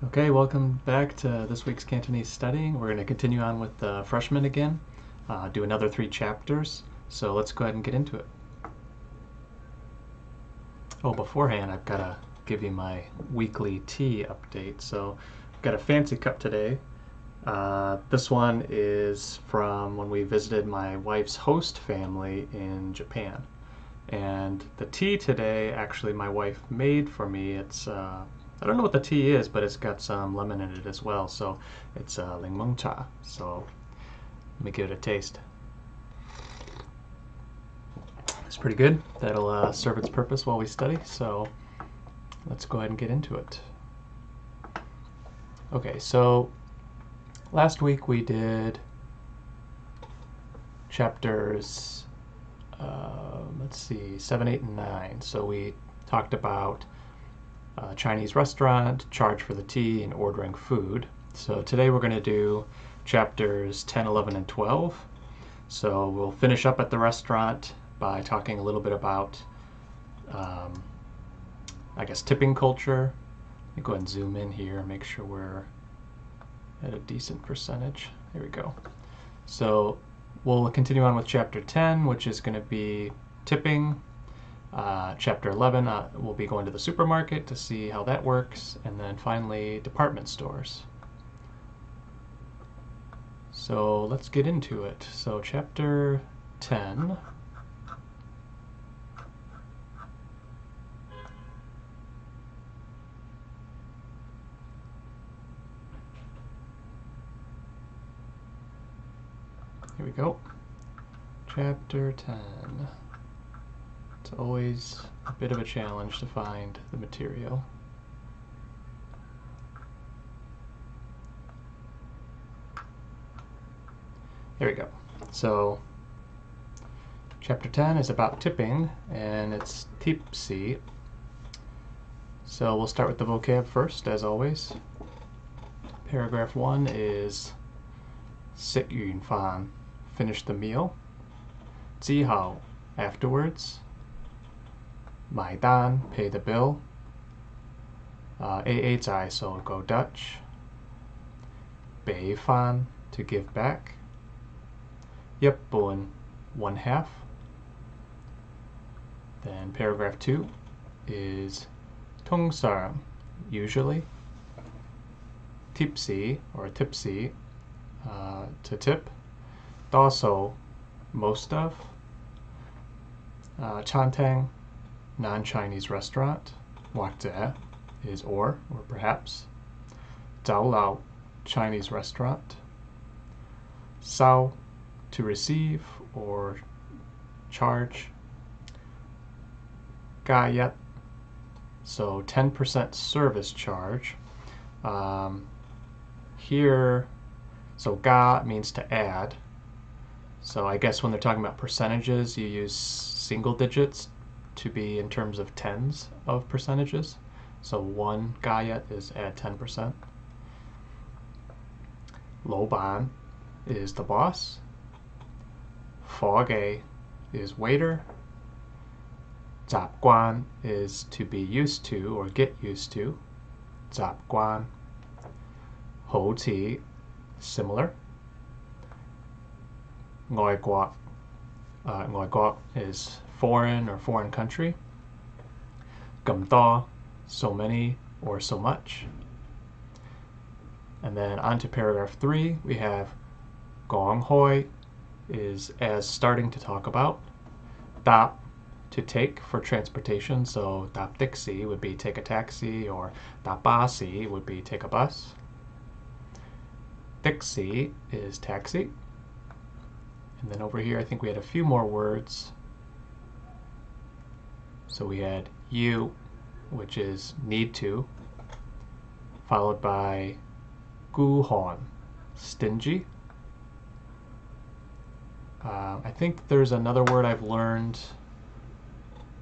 Okay, welcome back to this week's Cantonese studying. We're going to continue on with the freshmen again, do another 3 chapters. So let's go ahead and get into it. Oh, beforehand, I've got to give you my weekly tea update. So I've got a fancy cup today. This one is from when we visited my wife's host family in Japan. And the tea today, actually, my wife made for me. It's I don't know what the tea is, but it's got some lemon in it as well. So it's ling cha. So let me give it a taste. It's pretty good. That'll serve its purpose while we study. So let's go ahead and get into it. Okay, so last week we did chapters, let's see, 7, 8, and 9. So we talked about Chinese restaurant, charge for the tea, and ordering food. So today we're going to do chapters 10, 11, and 12. So we'll finish up at the restaurant by talking a little bit about, I guess, tipping culture. Let me go ahead and zoom in here and make sure we're at a decent percentage. There we go. So we'll continue on with chapter 10, which is going to be tipping. Chapter 11, we'll be going to the supermarket to see how that works, and then finally department stores. So let's get into it. So chapter 10. Here we go. Chapter 10. It's always a bit of a challenge to find the material. There we go. So chapter 10 is about tipping, and it's tipsy. So we'll start with the vocab first, as always. Paragraph 1 is 食完飯, finish the meal. 之後, afterwards. 埋單, pay the bill. AA จ่าย, so go Dutch. 俾返, to give back. 一半, 1/2. Then paragraph 2 is 通常, usually. tipsy, or tipsy, to tip. 多數, most of. 餐廳, non-Chinese restaurant. 或者 is or perhaps. 酒樓, Chinese restaurant. 收, to receive or charge. 加一, so 10% service charge. Here, so 加 means to add. So I guess when they're talking about percentages, you use single digits to be in terms of tens of percentages. So 1 gayet is add 10%. 老闆 is the boss. 伙計 is waiter. 習慣 is to be used to or get used to. 習慣. 好似 similar. 外國 外國 is foreign or foreign country. 咁多 so many or so much. And then on to paragraph 3, we have 講開 is as starting to talk about. 搭 to take for transportation, so 搭的士 would be take a taxi, or 搭巴士 would be take a bus. 的士 is taxi. And then over here, I think we had a few more words. So we had you, which is need to, followed by guhon, stingy. I think there's another word I've learned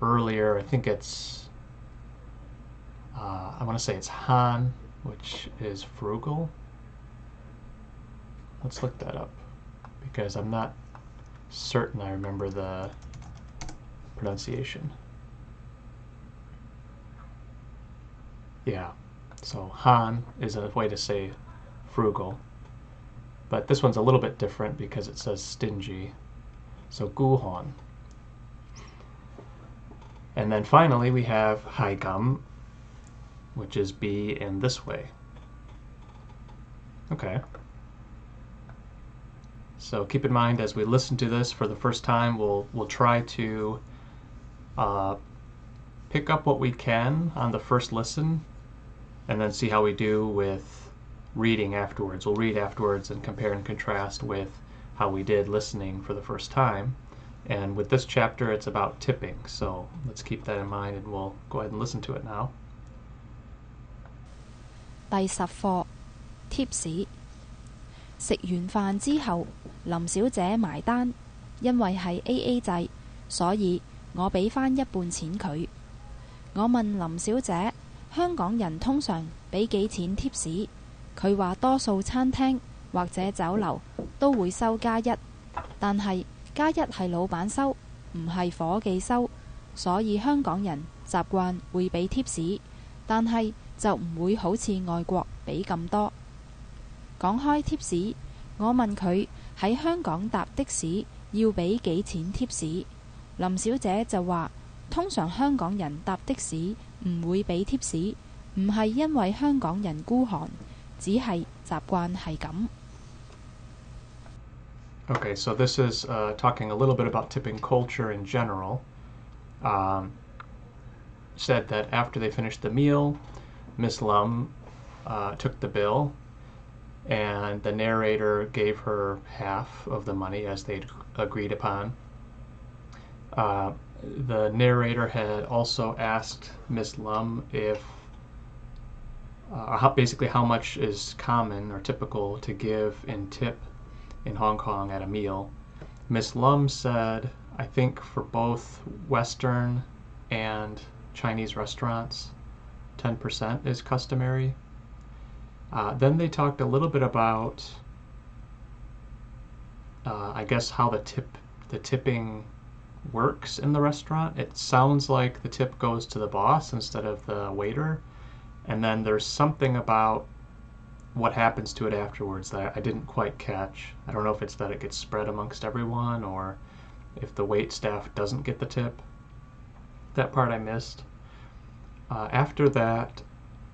earlier. I think it's, I want to say it's han, which is frugal. Let's look that up, because I'm not certain I remember the pronunciation. Yeah, So han is a way to say frugal. But this one's a little bit different because it says stingy. So guhon. And then finally we have haigam, which is be in this way. Okay. So keep in mind as we listen to this for the first time, we'll try to pick up what we can on the first listen and then see how we do with reading afterwards. We'll read afterwards and compare and contrast with how we did listening for the first time. And with this chapter, it's about tipping. So let's keep that in mind and we'll go ahead and listen to it now. 第10課 Tips 食完飯之後，林小姐埋單，因為係 AA 制，所以我俾返一半錢佢。我問林小姐，香港人通常俾幾錢 tips？ 佢話多數餐廳或者酒樓都會收+1，但係+1係老闆收，唔係伙計收，所以香港人習慣會俾 tips， 但係就唔會好似外國俾咁多。講開 tips， 我問佢喺香港搭的士要俾幾錢 tips， 林小姐就話通常香港人搭的士唔會俾 tips， 唔係因為香港人孤寒，只係習慣係咁。Okay, so this is talking a little bit about tipping culture in general. Said that after they finished the meal, Miss Lum took the bill, and the narrator gave her half of the money as they'd agreed upon. The narrator had also asked Miss Lum if basically how much is common or typical to give in tip in Hong Kong at a meal. Miss Lum said, I think for both Western and Chinese restaurants, 10% is customary. Then they talked a little bit about, I guess, how the tipping works in the restaurant. It sounds like the tip goes to the boss instead of the waiter. And then there's something about what happens to it afterwards that I didn't quite catch. I don't know if it's that it gets spread amongst everyone or if the wait staff doesn't get the tip. That part I missed. After that,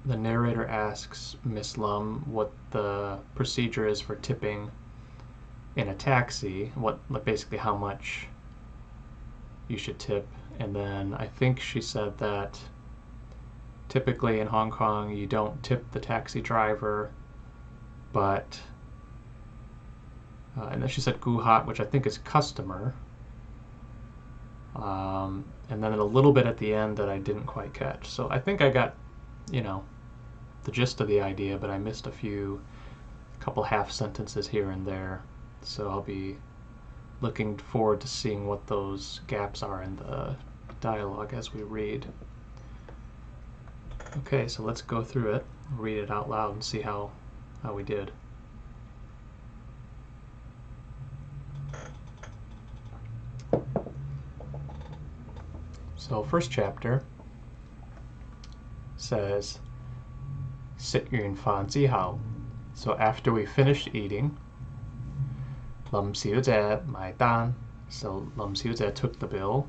the narrator asks Miss Lum what the procedure is for tipping in a taxi, basically how much you should tip. And then I think she said that typically in Hong Kong you don't tip the taxi driver, but and then she said guhat, which I think is customer, and then a little bit at the end that I didn't quite catch. So I think I got, the gist of the idea, but I missed a couple half sentences here and there. So I'll be looking forward to seeing what those gaps are in the dialogue as we read. Okay, so let's go through it, read it out loud, and see how we did. So first chapter says 食完飯之後. So after we finished eating, 林小姐埋單. So 林小姐 took the bill.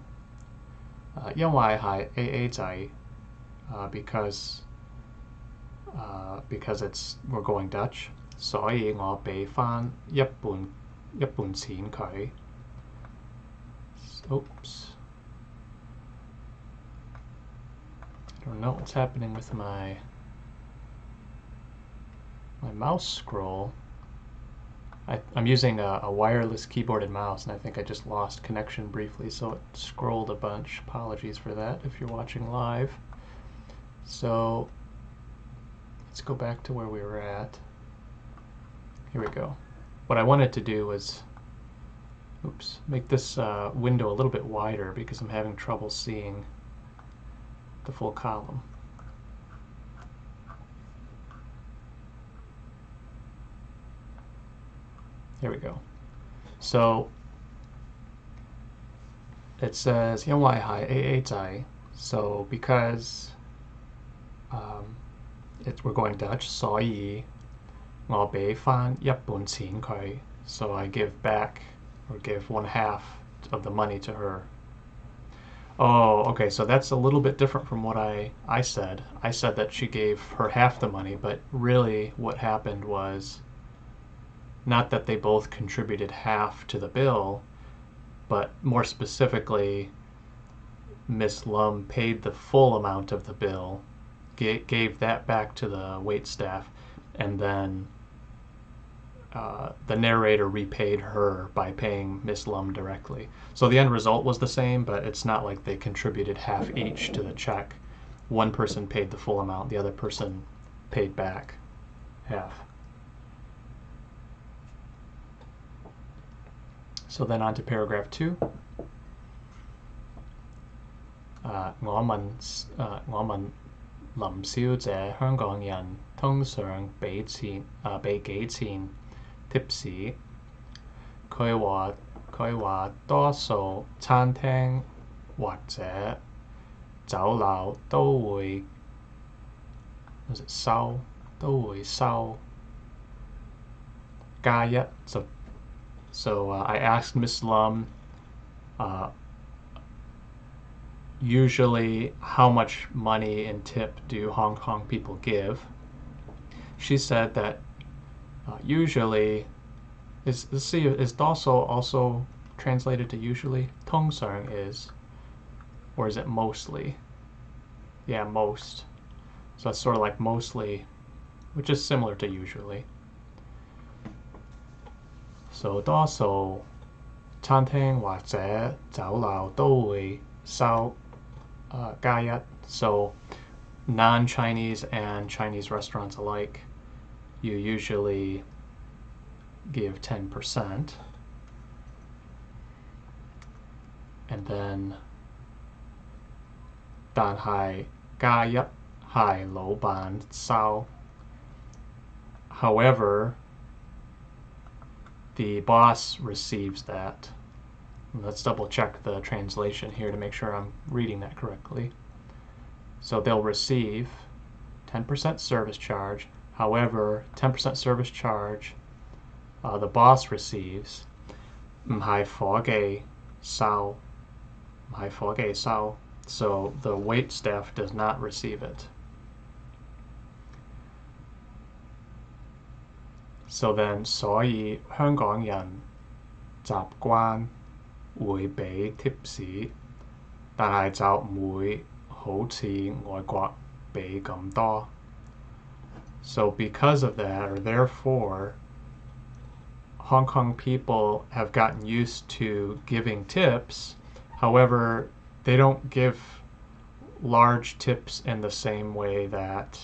因為係 AA 制, because we're going Dutch, 所以我俾返一半錢佢. Oops. I don't know what's happening with my mouse scroll. I'm using a wireless keyboard and mouse, and I think I just lost connection briefly, so it scrolled a bunch. Apologies for that if you're watching live. So let's go back to where we were at. Here we go. What I wanted to do was, make this window a little bit wider because I'm having trouble seeing the full column. Here we go. So it says 因為係 AA 制, so because we're going Dutch. 所以我俾返一半錢佢. So I give back or give 1/2 of the money to her. Oh, okay, so that's a little bit different from what I said. I said that she gave her half the money, but really what happened was not that they both contributed half to the bill, but more specifically, Miss Lum paid the full amount of the bill, gave that back to the wait staff, and then the narrator repaid her by paying Miss Lum directly. So the end result was the same, but it's not like they contributed half each to the check. One person paid the full amount, the other person paid back half. So then on to paragraph 2. 我問林小姐香港人通常俾幾錢 tips？ 佢話多數餐廳或者酒樓都會收加一. So I asked Miss Lum usually how much money in tip do Hong Kong people give. She said that usually is doso also translated to usually? 通常 is, or is it mostly? Yeah, most. So it's sort of like mostly, which is similar to usually. So 多數餐廳或者酒樓都會收加一. So non-Chinese and Chinese restaurants alike, you usually give 10%. And then 但係加一係老闆收. However, the boss receives that. Let's double check the translation here to make sure I'm reading that correctly. So they'll receive 10% service charge. However, 10% service charge, the boss receives 唔係伙計收. So the wait staff does not receive it. So then 所以香港人習慣會俾 tips， 但係就唔會好似外國俾咁多. So because of that, or therefore, Hong Kong people have gotten used to giving tips. However, they don't give large tips in the same way that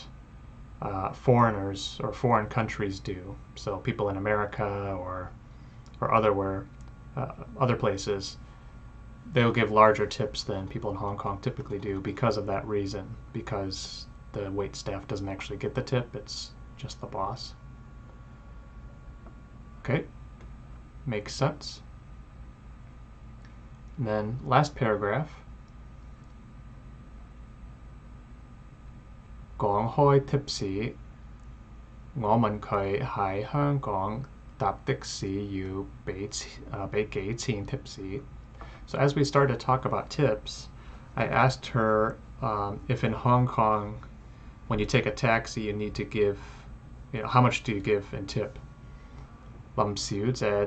foreigners or foreign countries do. So people in America or other places, they'll give larger tips than people in Hong Kong typically do because of that reason, because the wait staff doesn't actually get the tip, it's just the boss. Okay, makes sense. And then last paragraph. 講開 tips， 我問佢喺香港搭的士要俾幾錢 tips. So as we started to talk about tips, I asked her if in Hong Kong, when you take a taxi, you need to give, how much do you give in tip? 林小姐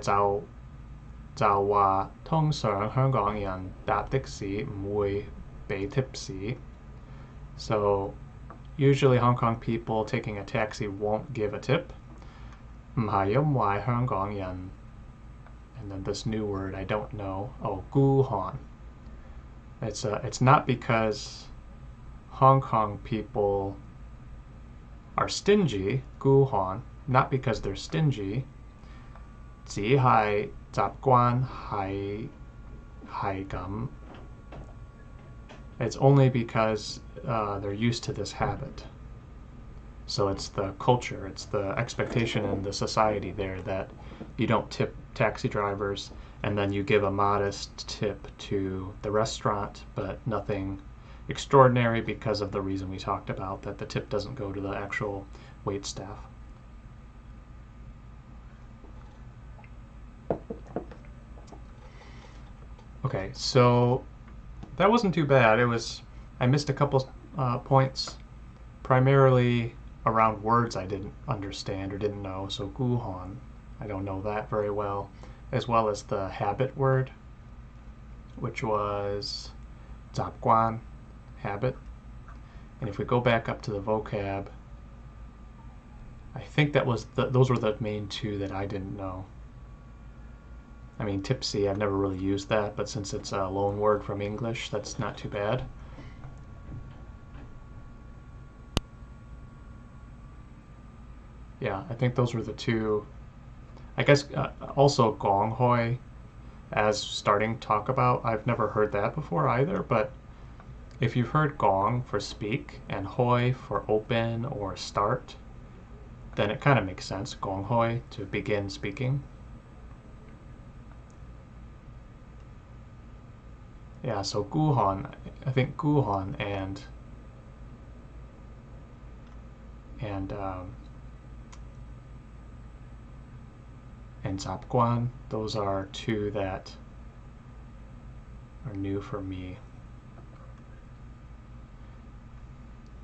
就話通常香港人搭的士唔會俾 tips. So usually Hong Kong people taking a taxi won't give a tip. 唔係因為香港人, and then this new word I don't know,孤寒. It's not because Hong Kong people are stingy, 孤寒, not because they're stingy, 只係習慣係咁. It's only because they're used to this habit. So it's the culture, it's the expectation in the society there that you don't tip taxi drivers, and then you give a modest tip to the restaurant, but nothing extraordinary because of the reason we talked about, that the tip doesn't go to the actual wait staff. Okay, so that wasn't too bad. I missed a couple points, primarily around words I didn't understand or didn't know. So guhon, I don't know that very well, as well as the habit word, which was zapguan, habit. And if we go back up to the vocab, I think those were the main two that I didn't know. I mean, tipsy, I've never really used that, but since it's a loan word from English, that's not too bad. Yeah, I think those were the two. I guess also gong hoi as starting talk about. I've never heard that before either, but if you've heard gong for speak and hoi for open or start, then it kind of makes sense, gong hoi, to begin speaking. Yeah, so guhon, I think guhon and zapguan, those are two that are new for me.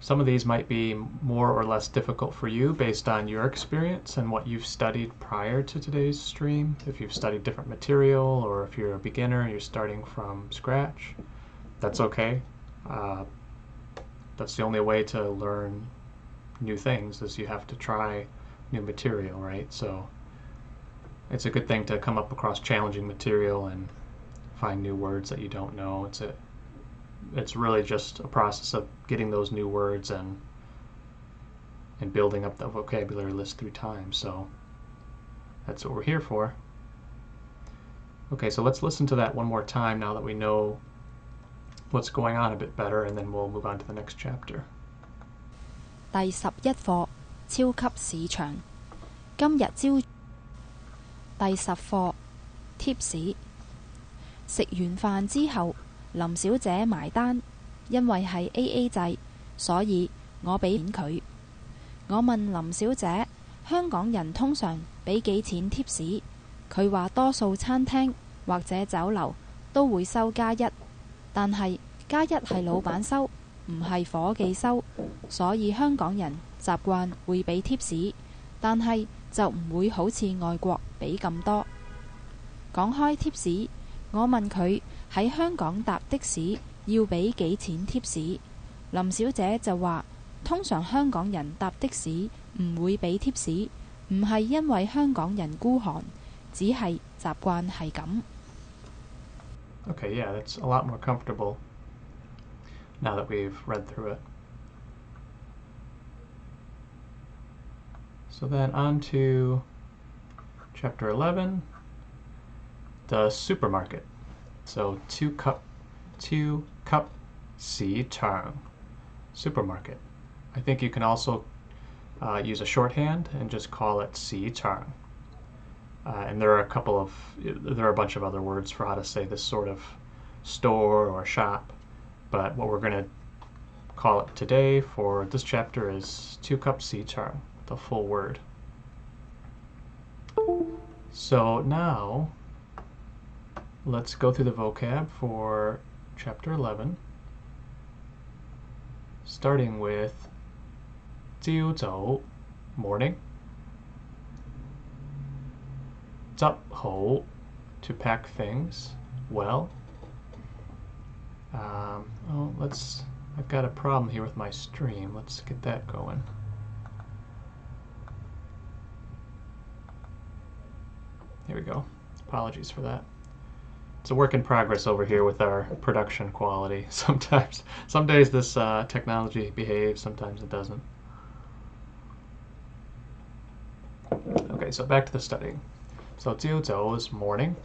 Some of these might be more or less difficult for you based on your experience and what you've studied prior to today's stream. If you've studied different material, or if you're a beginner and you're starting from scratch, that's okay. That's the only way to learn new things, is you have to try new material, right? So it's a good thing to come up across challenging material and find new words that you don't know. It's really just a process of getting those new words and building up the vocabulary list through time. So that's what we're here for. Okay, so let's listen to that one more time now that we know what's going on a bit better, and then we'll move on to the next chapter. 第11課超級市場。今日朝第10課 Tips。食完飯之後，林小姐埋單，因為係 AA 制，所以我俾錢佢。我問林小姐，香港人通常俾幾錢 tips？ 佢話多數餐廳或者酒樓都會收+1，但係+1係老闆收，唔係伙計收，所以香港人習慣會俾 tips， 但係就唔會好似外國俾咁多。講開 tips， 我問佢喺香港搭的士要俾幾錢 tips， 林小姐就話通常香港人搭的士唔會俾 tips， 唔係因為香港人孤寒，只係習慣係咁。Okay, yeah, that's a lot more comfortable now that we've read through it. So then on to chapter 11, the supermarket. So two cup si chang, supermarket. I think you can also use a shorthand and just call it si chang. And there are a bunch of other words for how to say this sort of store or shop, but what we're going to call it today for this chapter is 2 cup si chang, the full word. So now let's go through the vocab for chapter 11, starting with 朝早, morning. 執好, to pack things well. I've got a problem here with my stream. Let's get that going. Here we go. Apologies for that. It's a work in progress over here with our production quality. Some days this technology behaves, sometimes it doesn't. Okay, so back to the studying. So 朝早 is morning.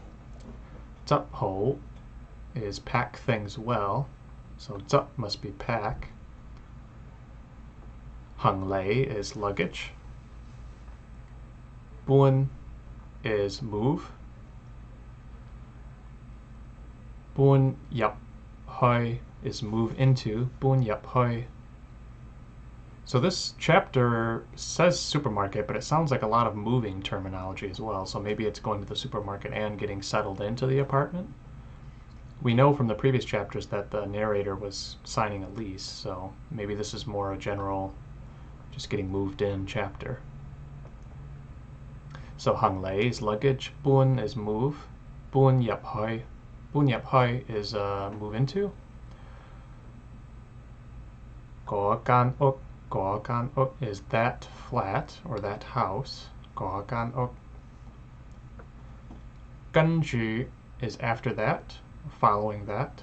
執好 is pack things well. So 執 must be pack. 行李 is luggage. 搬 is move. 搬入去 is move into, bun yap hoi. So this chapter says supermarket, but it sounds like a lot of moving terminology as well. So maybe it's going to the supermarket and getting settled into the apartment. We know from the previous chapters that the narrator was signing a lease, so maybe this is more a general, just getting moved in chapter. So hang lei is luggage, bun is move, bun yap hoi. Bun yap hoi is move into. Go gan uk. Go gan uk is that flat or that house. Go gan uk. Gan ju is after that, following that.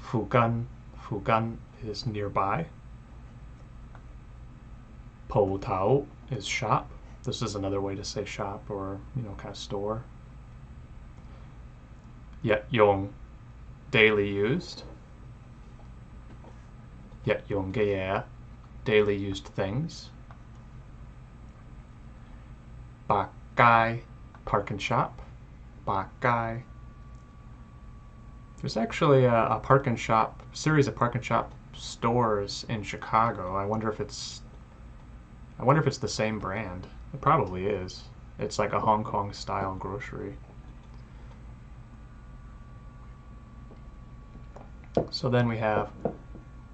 Fugan is nearby. Po tao is shop. This is another way to say shop or, kind of store. Yet yong, daily used. Yet yong ge, daily used things. Bak gai, park and shop. Bak gai. There's actually a park and shop, series of park and shop stores in Chicago. I wonder if it's the same brand. It probably is. It's like a Hong Kong style grocery. So then we have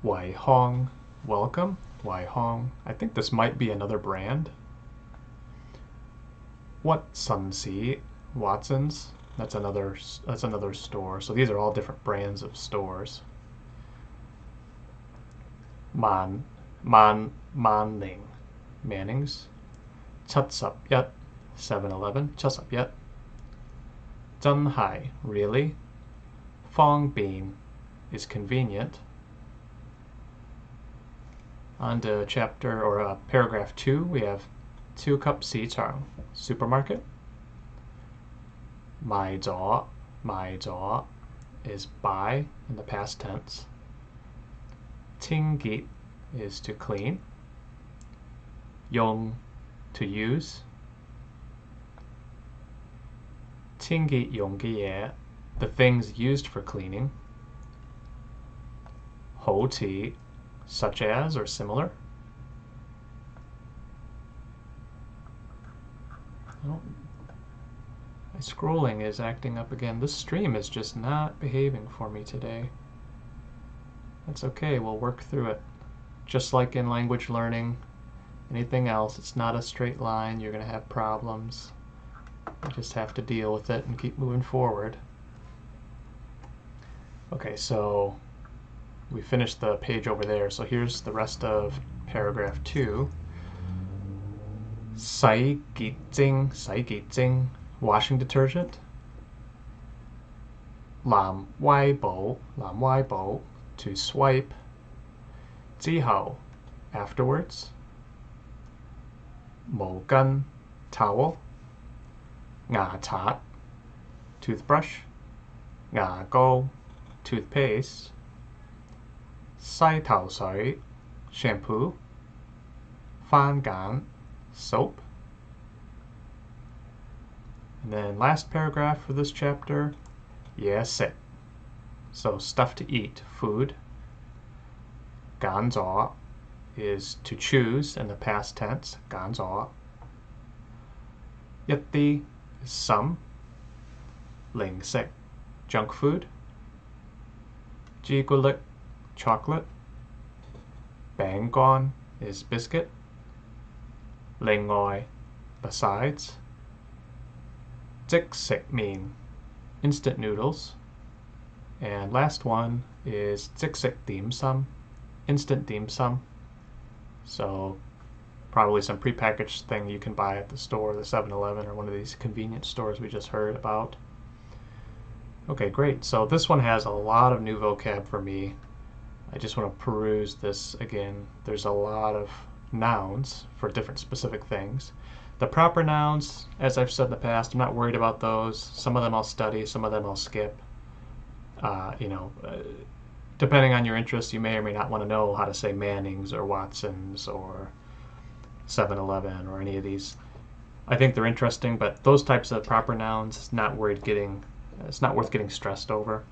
Wai Hong, welcome. Wai Hong. I think this might be another brand. What Sun Si, Watson's. That's another store. So these are all different brands of stores. Man Ning, Manning's. Chutsap Yet, 7-Eleven. Chutsap Yet. Zhen Hai, really. Fong Bin is convenient. On to chapter or paragraph 2, we have 2 cup sichang, supermarket. Mai zao is buy in the past tense. Ting git is to clean. Yong, to use. Ting git yong ge, the things used for cleaning. Ho ti, such as or similar. Oh, my scrolling is acting up again. This stream is just not behaving for me today. That's okay, we'll work through it. Just like in language learning, anything else, it's not a straight line. You're going to have problems. You just have to deal with it and keep moving forward. Okay, so we finished the page over there, so here's the rest of paragraph 2. Sai gi jing, washing detergent. Lam wai bo, to swipe. Ji hao, afterwards. Mo gun, towel. Nga tat, toothbrush. Nga go, toothpaste. Sai tao sui, shampoo. Fan gan, soap. And then last paragraph for this chapter, se. So stuff to eat, food. Gan zao is to choose in the past tense, gan zao. Yeti is some. Ling sek, junk food. Jigulik, chocolate. Bang gone is biscuit. Lingoi, besides. Jiksik mean instant noodles. And last one is jiksik dim sum, instant dim sum. So probably some prepackaged thing you can buy at the store, the 7-Eleven or one of these convenience stores we just heard about. Okay, great. So this one has a lot of new vocab for me. I just want to peruse this again. There's a lot of nouns for different specific things. The proper nouns, as I've said in the past, I'm not worried about those. Some of them I'll study, some of them I'll skip. Depending on your interests, you may or may not want to know how to say Manning's or Watson's or 7-Eleven or any of these. I think they're interesting, but those types of proper nouns, it's not worth getting stressed over.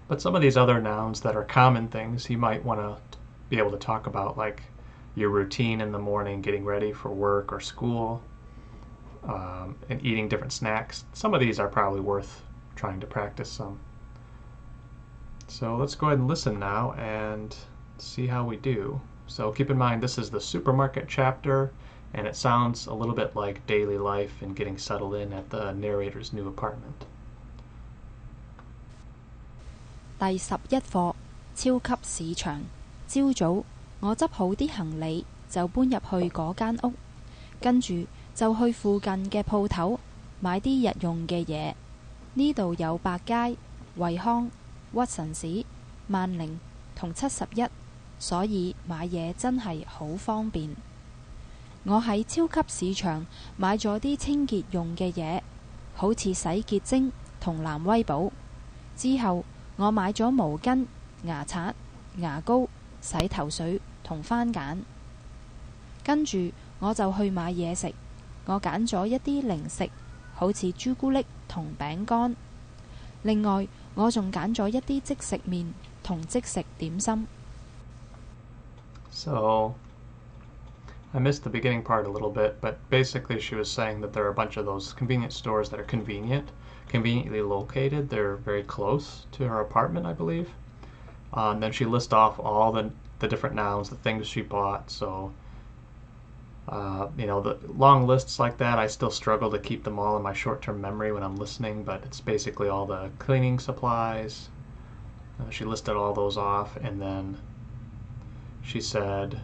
But some of these other nouns that are common things you might want to be able to talk about, like your routine in the morning, getting ready for work or school, and eating different snacks. Some of these are probably worth trying to practice some. So let's go ahead and listen now and see how we do. So keep in mind this is the supermarket chapter, and it sounds a little bit like daily life and getting settled in at the narrator's new apartment. 第11課超級市場。朝早我執好啲行李就搬入去嗰間屋，跟住就去附近嘅鋪頭買啲日用嘅嘢。呢度有百佳、惠康、屈臣氏、萬寧同71，所以買嘢真係好方便。我喺超級市場買咗啲清潔用嘅嘢，好似洗潔精同藍威寶。之後我買咗毛巾、牙刷、牙膏、洗頭水同番梘。跟住我就去買嘢食，我揀咗一啲零食，好似朱古力同餅乾。另外我仲揀咗一啲即食麵同即食點心。So I missed the beginning part a little bit, but basically she was saying that there are a bunch of those convenience stores that are conveniently located. They're very close to her apartment, I believe. And then she lists off all the different nouns, the things she bought. So, the long lists like that, I still struggle to keep them all in my short-term memory when I'm listening, but it's basically all the cleaning supplies. She listed all those off, and then she said,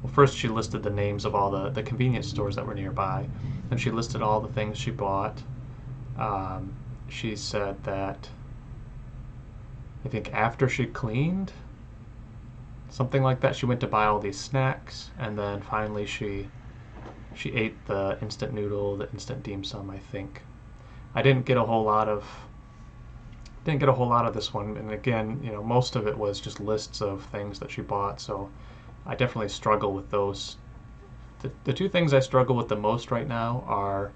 well, first she listed the names of all the convenience stores that were nearby. Then she listed all the things she bought. She said that I think after she cleaned, something like that, she went to buy all these snacks, and then finally she ate the instant noodle, the instant dim sum, I think. I didn't get a whole lot of this one, and again, most of it was just lists of things that she bought, so I definitely struggle with those. The two things I struggle with the most right now are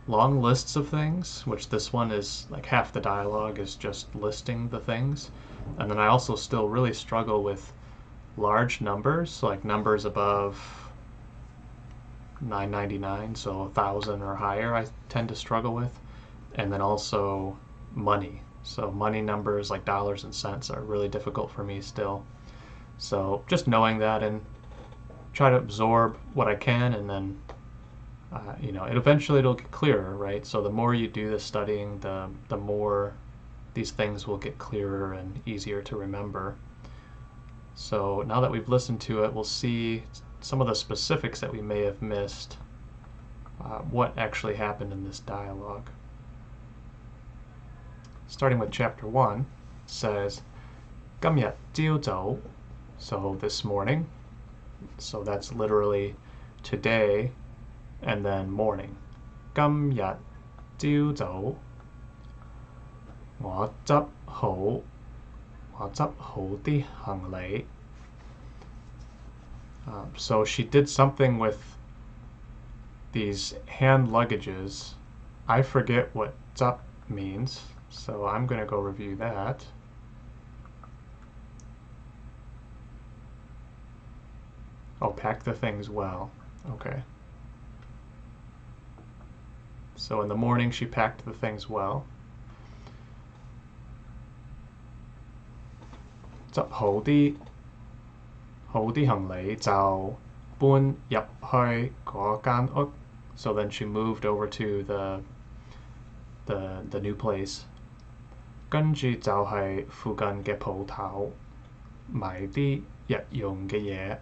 long lists of things, which this one is like half the dialogue is just listing the things. And then I also still really struggle with large numbers, like numbers above 999, so 1,000 or higher I tend to struggle with. And then also money. So money numbers like dollars and cents are really difficult for me still. So just knowing that and try to absorb what I can, and then it'll get clearer, right? So the more you do the studying, the more these things will get clearer and easier to remember. So now that we've listened to it, we'll see some of the specifics that we may have missed, what actually happened in this dialogue. Starting with chapter 1, it says 今日朝早, so this morning, so that's literally today and then morning. 今日朝早我執好啲行李. So she did something with these hand luggages. I forget what 執 means, so I'm going to go review that. Oh, pack the things well. Okay. So in the morning she packed the things well. 執好啲行李就搬入去嗰間屋. So then she moved over to the new place. 跟住就係附近嘅鋪頭買啲日用嘅嘢.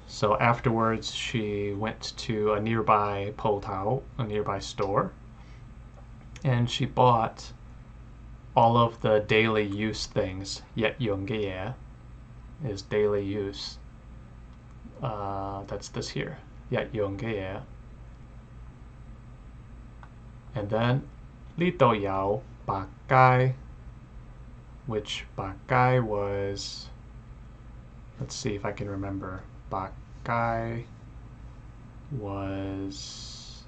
So afterwards she went to a nearby 鋪頭, a nearby store, and she bought all of the daily use things. 日用嘅嘢 is daily use. That's this here. 日用嘅嘢. And then 呢度有百佳, which 百佳 was, let's see if I can remember. 百佳 was,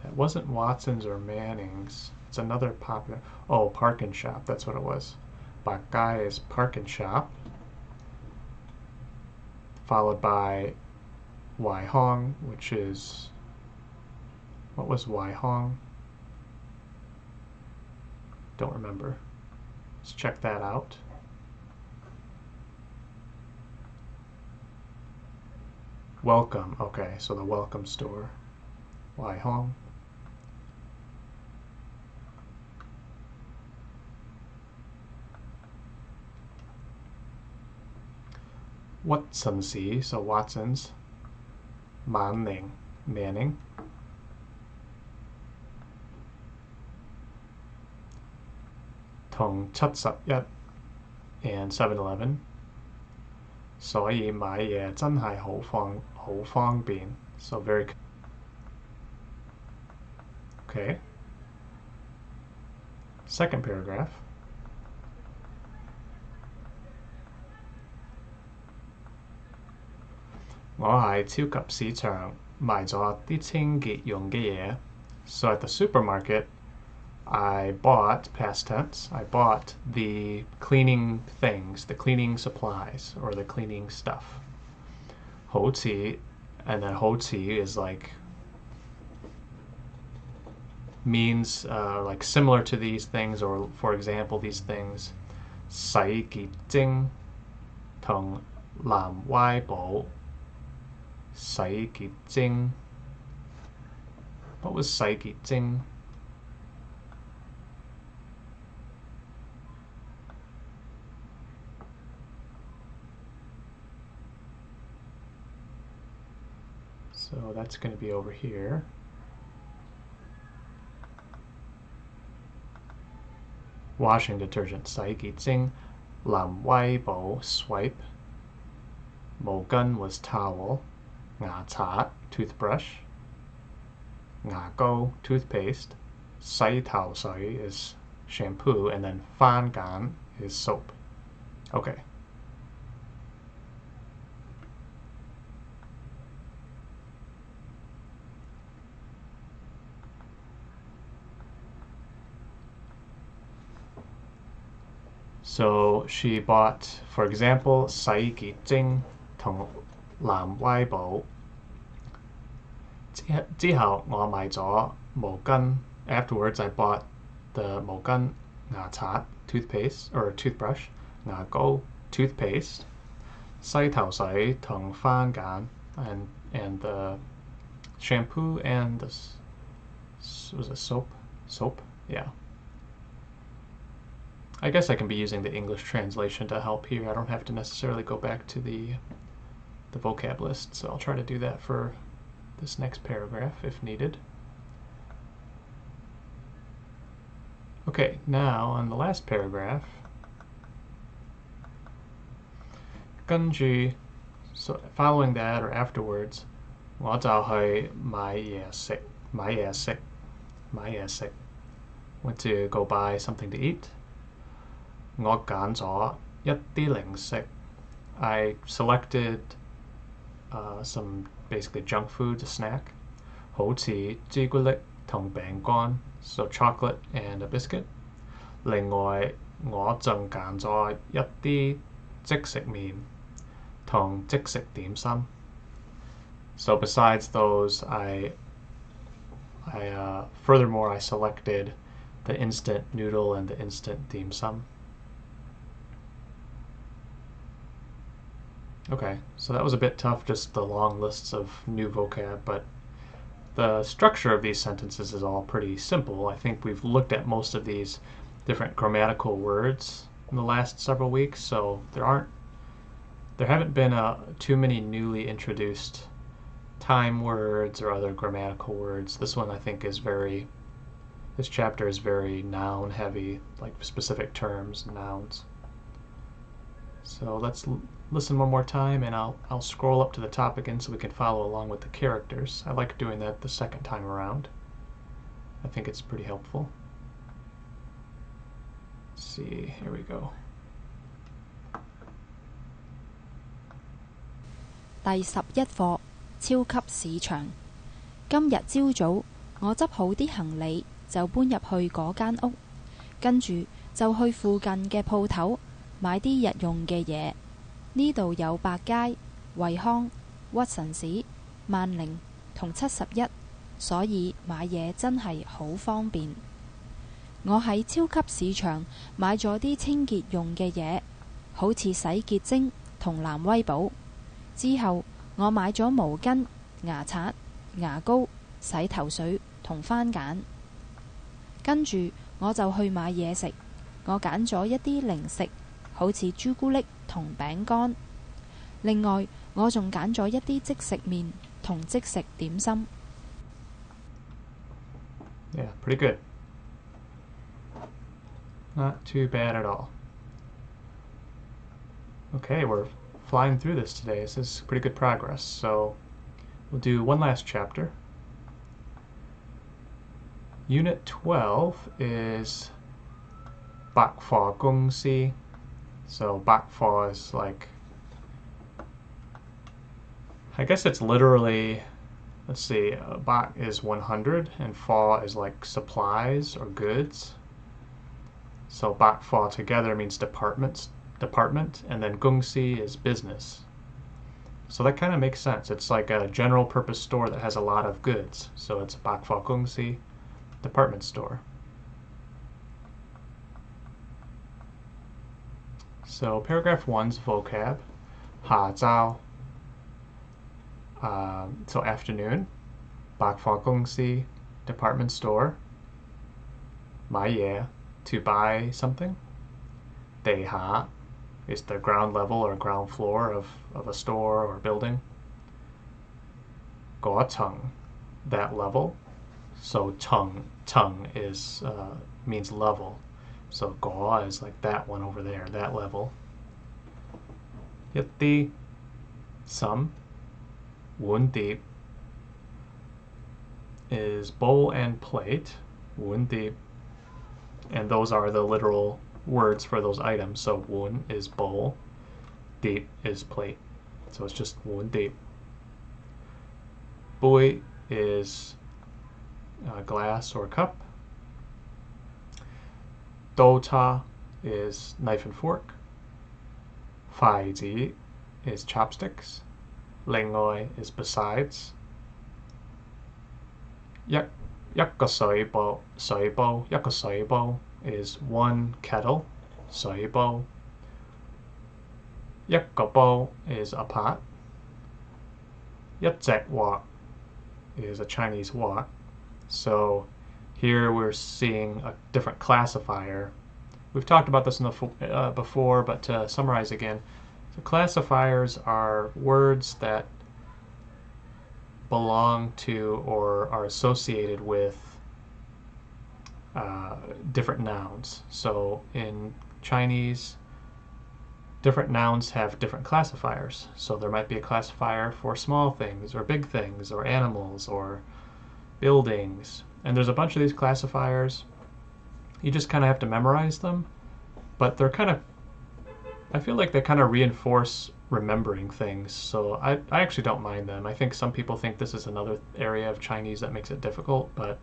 that wasn't Watson's or Manning's. It's another popular, Park and Shop, that's what it was. Bakai is park and shop, followed by Wai Hong, which is, what was Wai Hong? Don't remember. Let's check that out. Welcome, okay, so the welcome store. Wai Hong. Watson's, so Watson's. Manning, Manning. Tong 71 and 7-Eleven. 所以買嘢真係好方便. So very okay. Second paragraph. 我喺超級市場買咗啲清潔用嘅嘢. So at the supermarket, I bought, past tense, I bought the cleaning things, the cleaning supplies, or the cleaning stuff. 好似, and then 好似 is like, means like similar to these things, or for example, these things. 洗潔精同藍歪寶. 洗潔精. What was 洗潔精? So that's going to be over here. Washing detergent, 洗潔精, 藍威寶 swipe, 毛巾 was towel, 牙刷 toothbrush, 牙膏 toothpaste, 洗頭水 is shampoo, and then 番梘 is soap. Okay. So she bought, for example, 洗潔精同藍威寶. 之後我買咗毛巾. Afterwards, I bought the 毛巾, 牙刷 toothpaste or toothbrush, 牙膏 toothpaste, 洗頭水同番梘 and the shampoo and the, was it soap? Soap? Yeah. I guess I can be using the English translation to help here. I don't have to necessarily go back to the vocab list, so I'll try to do that for this next paragraph if needed. Okay, now on the last paragraph, 跟住, so following that or afterwards, 我就去買嘢食. Went to go buy something to eat. 我揀咗一啲零食. I selected some basically junk food, a snack. 好似朱古力同餅乾, so chocolate and a biscuit. 另外我仲揀咗一啲即食麵同即食點心. So besides those, furthermore I selected the instant noodle and the instant dim sum. Okay, so that was a bit tough, just the long lists of new vocab, but the structure of these sentences is all pretty simple. I think we've looked at most of these different grammatical words in the last several weeks, so there haven't been too many newly introduced time words or other grammatical words. This one I think this chapter is very noun heavy, like specific terms, nouns. So let's listen one more time, and I'll scroll up to the top again so we can follow along with the characters. I like doing that the second time around. I think it's pretty helpful. Let's see, here we go. 第11課超級市場。今日朝早，我執好啲行李就搬入去嗰間屋，跟住就去附近嘅鋪頭買啲日用嘅嘢。呢度有百佳、惠康、屈臣氏、萬寧同71，所以買嘢真係好方便。我喺超級市場買咗啲清潔用嘅嘢，好似洗潔精同藍威寶。之後我買咗毛巾、牙刷、牙膏、洗頭水同番梘。跟住我就去買嘢食，我揀咗一啲零食，好似朱古力同餅乾。另外我仲揀咗一啲即食麵同即食點心。Yeah, pretty good. Not too bad at all. Okay, we're flying through this today. This is pretty good progress. So we'll do one last chapter. Unit 12 is 百貨公司. So 百貨 is like, I guess it's literally, let's see, bak is 100 and fa is like supplies or goods. So bak fa together means department, and then gongsi is business. So that kind of makes sense. It's like a general purpose store that has a lot of goods. So it's bak fa gongsi, department store. So paragraph 1's vocab, ha zao. So afternoon, bak fa gongsi, department store. Mai ye, to buy something. Dei ha is the ground level or ground floor of a store or building. Go tung, that level. So tung is means level. So go is like that one over there, that level. Yeti, some. Wun deep is bowl and plate. Wun deep. And those are the literal words for those items. So wun is bowl, deep is plate. So it's just wun deep. Bui is glass or cup. Do ta is knife and fork. Fai ji is chopsticks. Lingoi is besides. Yak個水煲 一個水煲 is one kettle, 水煲. 一個煲 is a pot. 一隻鑊 is a Chinese wok. So here we're seeing a different classifier. We've talked about this in the before, but to summarize again, the classifiers are words that belong to or are associated with different nouns. So in Chinese, different nouns have different classifiers. So there might be a classifier for small things or big things or animals or buildings. And there's a bunch of these classifiers. You just kind of have to memorize them, but they're kind of, I feel like they kind of reinforce remembering things, so I actually don't mind them. I think some people think this is another area of Chinese that makes it difficult, but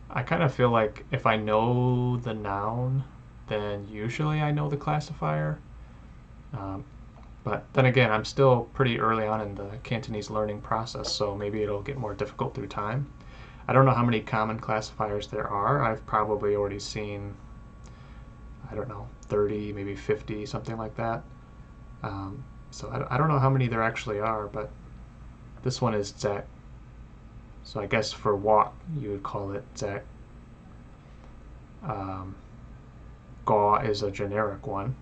I kind of feel like if I know the noun, then usually I know the classifier. But then again, I'm still pretty early on in the Cantonese learning process, so maybe it'll get more difficult through time. I don't know how many common classifiers there are. I've probably already seen, I don't know, 30, maybe 50, something like that. So I don't know how many there actually are, but this one is zek. So I guess for walk, you would call it zek. Ga is a generic one.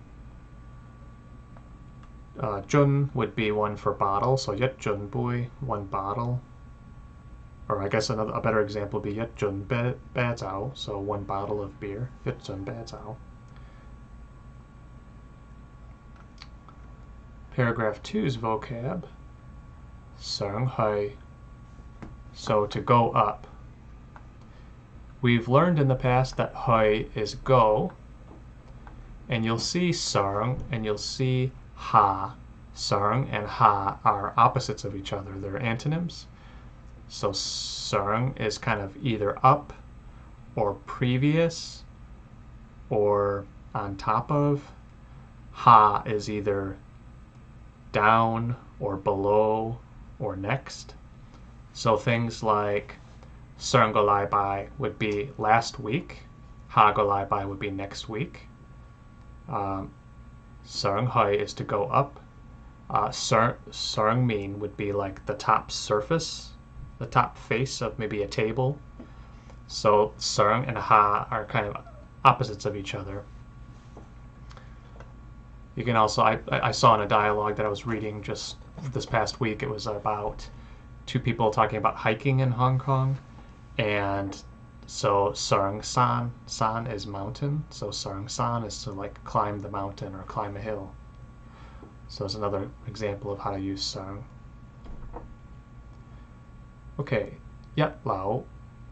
Jun would be one for bottle, so yet jun bui, one bottle. Or I guess a better example would be yet jun ba zao, so one bottle of beer. Yet jun ba zao. Paragraph 2's vocab, sang hai, so to go up. We've learned in the past that hai is go, and you'll see sarng and you'll see ha. Sarng and ha are opposites of each other. They're antonyms. So sarng is kind of either up or previous or on top of. Ha is either down or below or next. So things like 上個禮拜 would be last week. 下個禮拜 would be next week. 上去 is to go up. 上面 would be like the top surface, the top face of maybe a table. So 上 and ha are kind of opposites of each other. You can also, I saw in a dialogue that I was reading just this past week, it was about two people talking about hiking in Hong Kong. And so Sarang san is mountain. So Sarang san is to like climb the mountain or climb a hill. So it's another example of how to use sarang. Okay, yat lao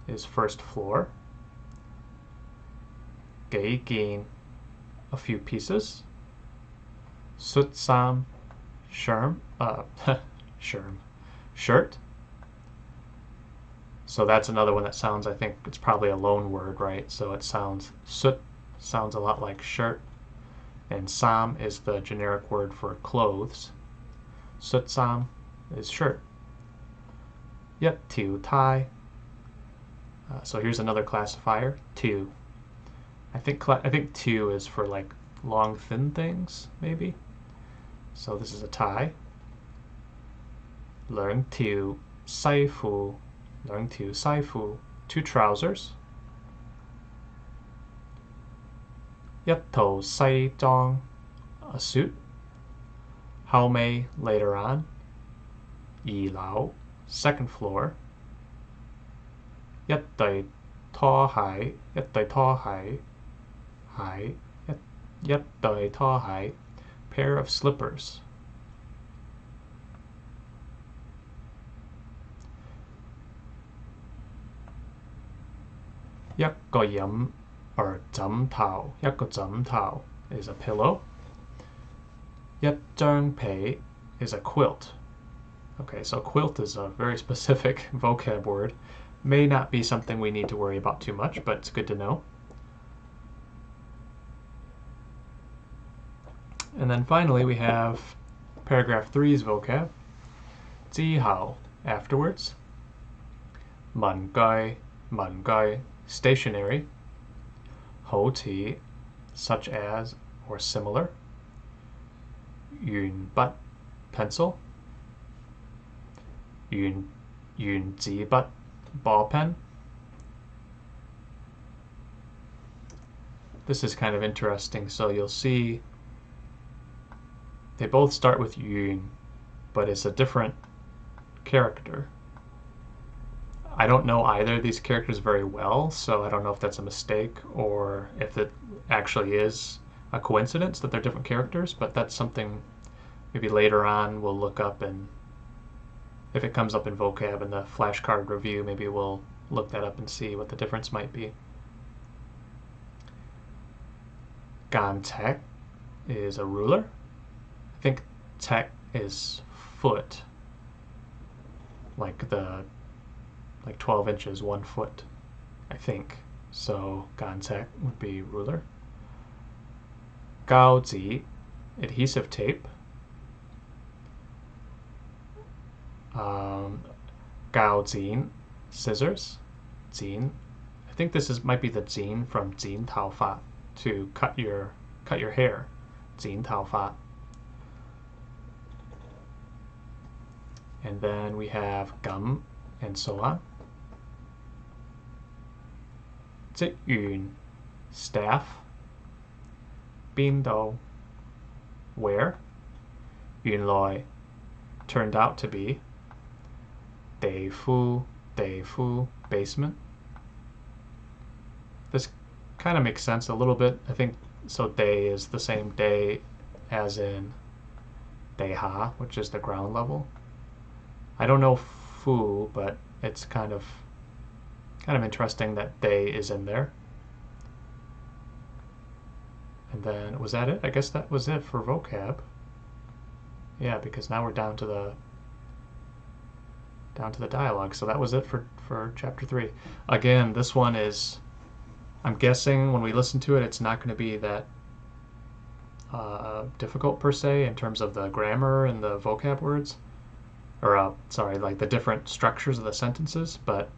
is first floor. Gei gin, a few pieces. Sut sam, shirt. So that's another one that sounds, I think it's probably a loan word, right? So it sounds, sut sounds a lot like shirt. And sam is the generic word for clothes. Sut sam is shirt. Yep, tiu tai. So here's another classifier, tiu. I think tiu is for like long, thin things, maybe. So this is a tie. Learn tiu sai fu. Learn tiu sai fu. 2 trousers.一套西裝, a suit. 後尾 later on. 二樓 second floor. 一對拖鞋, 一對拖鞋, 一對拖鞋, pair of slippers. 一個or 枕頭, 一個枕頭 is a pillow. 一張被 is a quilt. Okay, so quilt is a very specific vocab word. May not be something we need to worry about too much, but it's good to know. And then finally we have paragraph 3's vocab. 之後, afterwards. 文具, stationery. 好似, such as or similar. 鉛筆, pencil. 原子筆, ball pen. This is kind of interesting. So you'll see they both start with yun, but it's a different character. I don't know either of these characters very well, so I don't know if that's a mistake or if it actually is a coincidence that they're different characters, but that's something maybe later on we'll look up, and if it comes up in vocab in the flashcard review, maybe we'll look that up and see what the difference might be. Gantek is a ruler. I think tek is foot, like 12 inches, 1 foot, I think. So gantek would be ruler. Gaozi, adhesive tape. Gaozin, scissors. Zin, I think this might be the zin from zin tao fa, to cut your hair. Zin tao fa. And then we have gum and so on. 職員, staff. 邊度, where. 原來, turned out to be. 地庫, basement. This kind of makes sense a little bit. I think so. Day is the same day as in Deha, which is the ground level. I don't know fu, but it's kind of interesting that day is in there. And then, was that it? I guess that was it for vocab. Yeah, because now we're down to the dialogue. So that was it for chapter 3. Again, this one is I'm guessing when we listen to it, it's not going to be that difficult per se in terms of the grammar and the vocab words, or sorry, like the different structures of the sentences. But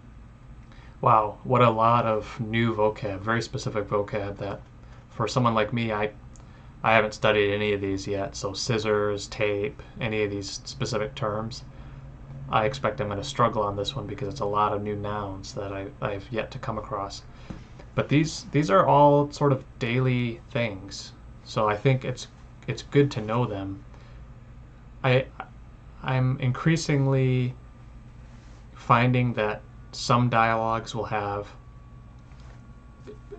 wow, what a lot of new vocab, very specific vocab that for someone like me, I haven't studied any of these yet. So scissors, tape, any of these specific terms, I expect I'm going to struggle on this one because it's a lot of new nouns that I've yet to come across. But these are all sort of daily things, so I think it's good to know them. I'm increasingly finding that some dialogues will have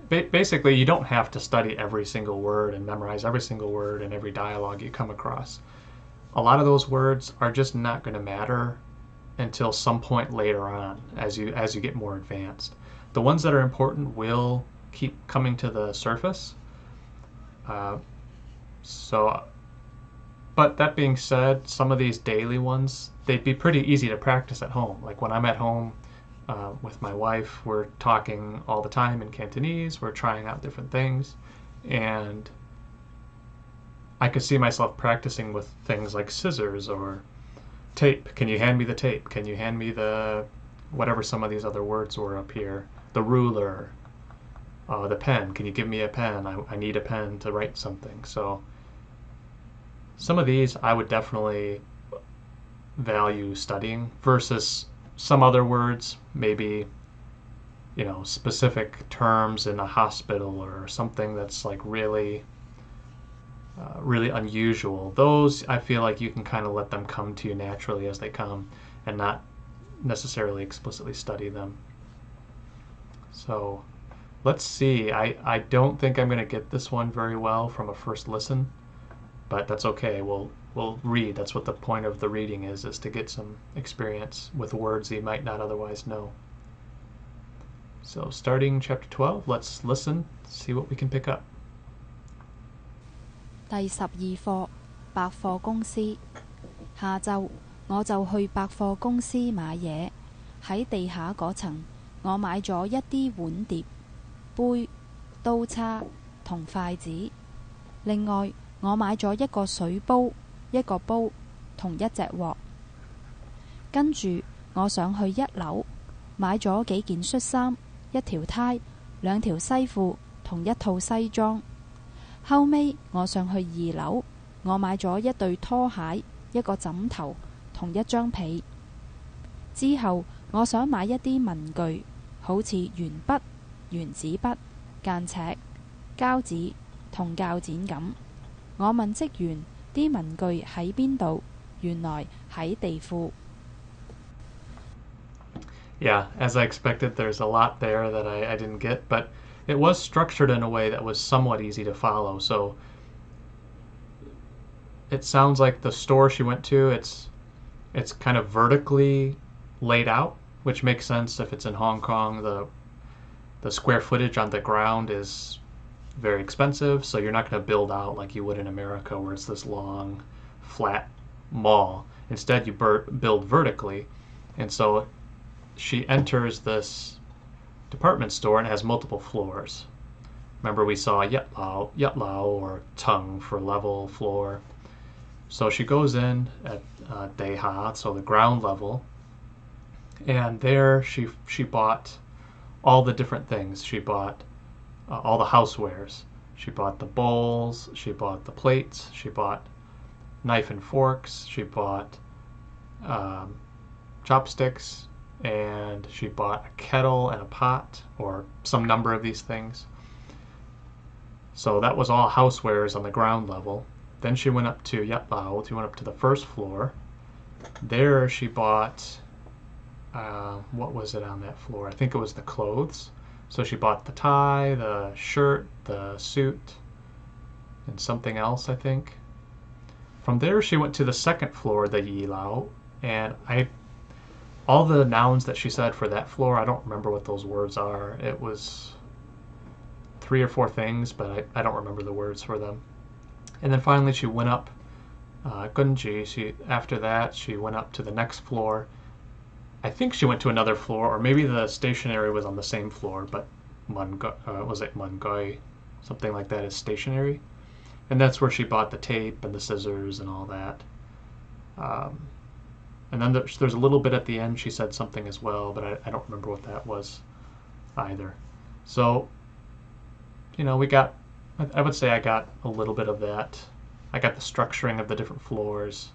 basically you don't have to study every single word and memorize every single word in every dialogue you come across. A lot of those words are just not going to matter until some point later on as you get more advanced. The ones that are important will keep coming to the surface. So, but that being said, some of these daily ones, they'd be pretty easy to practice at home. Like when I'm at home with my wife, we're talking all the time in Cantonese, we're trying out different things, and I could see myself practicing with things like scissors or tape. Can you hand me the tape? Can you hand me the whatever some of these other words were up here? The ruler, the pen. Can you give me a pen? I need a pen to write something. So some of these I would definitely value studying versus some other words, maybe specific terms in a hospital or something that's like really really unusual. Those I feel like you can kind of let them come to you naturally as they come and not necessarily explicitly study them. So let's see. I don't think I'm going to get this one very well from a first listen, but that's okay. We'll read. That's what the point of the reading is to get some experience with words that you might not otherwise know. So starting chapter 12, let's listen, see what we can pick up. 第12課百貨公司。下晝我就去百貨公司買嘢。喺地下嗰層，我買咗一啲碗碟、杯、刀叉同筷子。另外，我買咗一個水煲、一個煲同一隻鑊。跟住我上去1樓，買咗幾件恤衫、一條呔、2條西褲同一套西裝。後尾我上去2樓，我買咗一對拖鞋、一個枕頭同一張被。之後我想買一啲文具，好似鉛筆、原子筆、間尺、膠紙同鉸剪咁。我問職員啲文具喺邊度，原來喺地庫。Yeah, as I expected, there's a lot there that I didn't get, but it was structured in a way that was somewhat easy to follow. So it sounds like the store she went to, it's kind of vertically laid out, which makes sense if it's in Hong Kong. The square footage on the ground is very expensive, so you're not going to build out like you would in America where it's this long, flat mall. Instead, you build vertically, and so she enters this department store and it has multiple floors. Remember we saw yat lao or tung for level floor. So she goes in at Deha, so the ground level, and there she bought all the different things. She bought all the housewares. She bought the bowls, she bought the plates, she bought knife and forks, she bought chopsticks, and she bought a kettle and a pot, or some number of these things. So that was all housewares on the ground level. Then she went up to Yat Lao, she went up to the first floor. There she bought, what was it on that floor? I think it was the clothes. So she bought the tie, the shirt, the suit, and something else, I think. From there she went to the second floor, the Yi Lao, and all the nouns that she said for that floor, I don't remember what those words are. It was 3 or 4 things, but I don't remember the words for them. And then finally she went up, Gunji, after that she went up to the next floor. I think she went to another floor, or maybe the stationery was on the same floor, but was it Mungoi? Something like that is stationery. And that's where she bought the tape and the scissors and all that. And then there's a little bit at the end she said something as well, but I don't remember what that was either. So, I would say I got a little bit of that. I got the structuring of the different floors.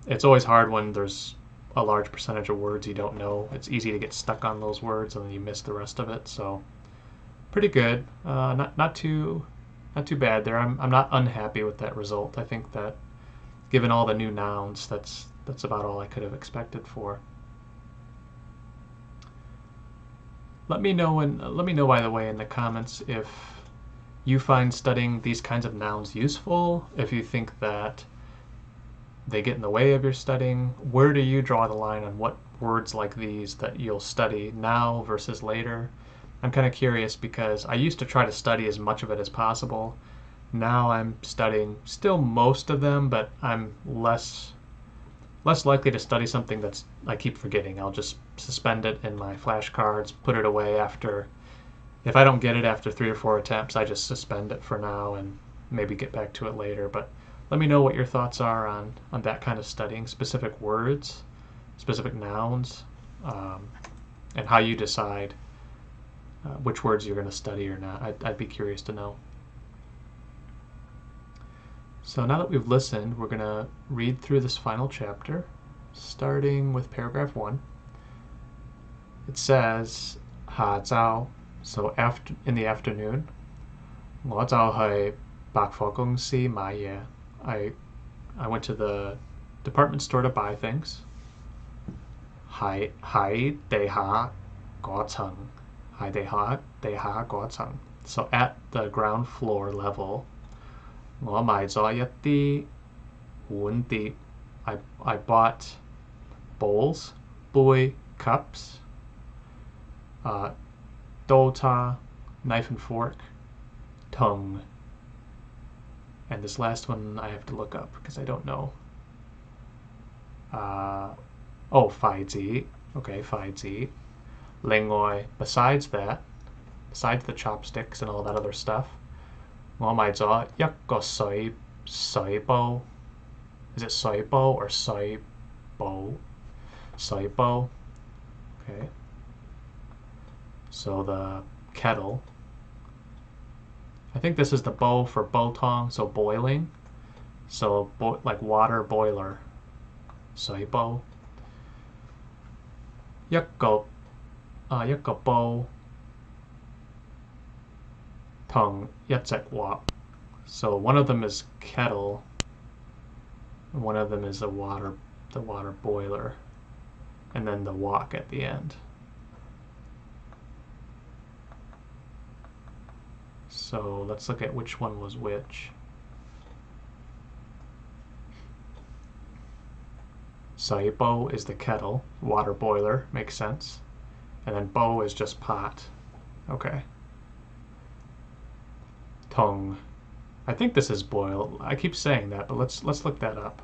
It's always hard when there's a large percentage of words you don't know. It's easy to get stuck on those words and then you miss the rest of it. So pretty good. Not too bad there. I'm not unhappy with that result. I think that given all the new nouns, that's about all I could have expected for. Let me know by the way in the comments if you find studying these kinds of nouns useful, if you think that they get in the way of your studying. Where do you draw the line on what words like these that you'll study now versus later? I'm kind of curious because I used to try to study as much of it as possible. Now I'm studying still most of them, but I'm less likely to study something that's I keep forgetting. I'll just suspend it in my flashcards, put it away after. If I don't get it after 3 or 4 attempts, I just suspend it for now and maybe get back to it later. But let me know what your thoughts are on that kind of studying, specific words, specific nouns, and how you decide which words you're going to study or not. I'd be curious to know. So now that we've listened, we're going to read through this final chapter, starting with paragraph 1. It says, 下晝, so in the afternoon, 我就去百貨公司買嘢. I went to the department store to buy things. 喺地下嗰層, 喺地下嗰層. So at the ground floor level, 我買咗一啲碗碟. I bought bowls, 杯, cups, 刀叉, knife and fork, 同, and this last one I have to look up because I don't know. 筷子. Okay, 筷子. 另外, besides that, besides the chopsticks and all that other stuff, 我買咗一個水煲. Is it 水煲 or 水煲? 水煲. Okay. So the kettle. I think this is the bow for botong, so boiling. So like water boiler. 水煲. 一個煲同一隻鑊. So one of them is kettle, and one of them is the water boiler, and then the wok at the end. So let's look at which one was which. Saibo is the kettle, water boiler, makes sense. And then bo is just pot. Okay. Tong. I think this is boil. I keep saying that, but let's look that up.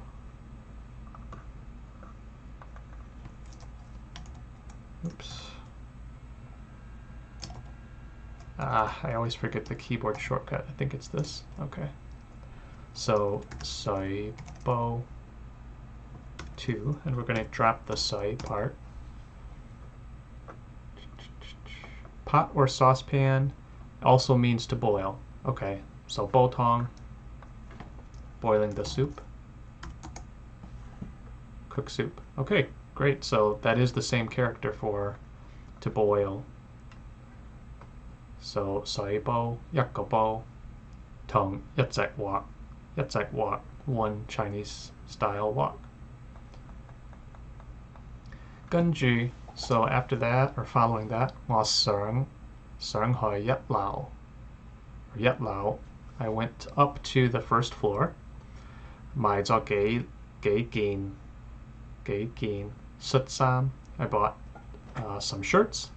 Oops. I always forget the keyboard shortcut. I think it's this. Okay. So soy bo 2, and we're going to drop the soy part. Pot or saucepan also means to boil. Okay, so botong, boiling the soup. Cook soup. Okay, great. So that is the same character for to boil. So 水煲, 一個煲, 同一隻鑊, 一隻鑊, one Chinese style wok. 跟住, so after that, or following that, 我上去一樓. Or 一樓, I went up to the first floor. 買咗幾件恤衫. I bought some shirts.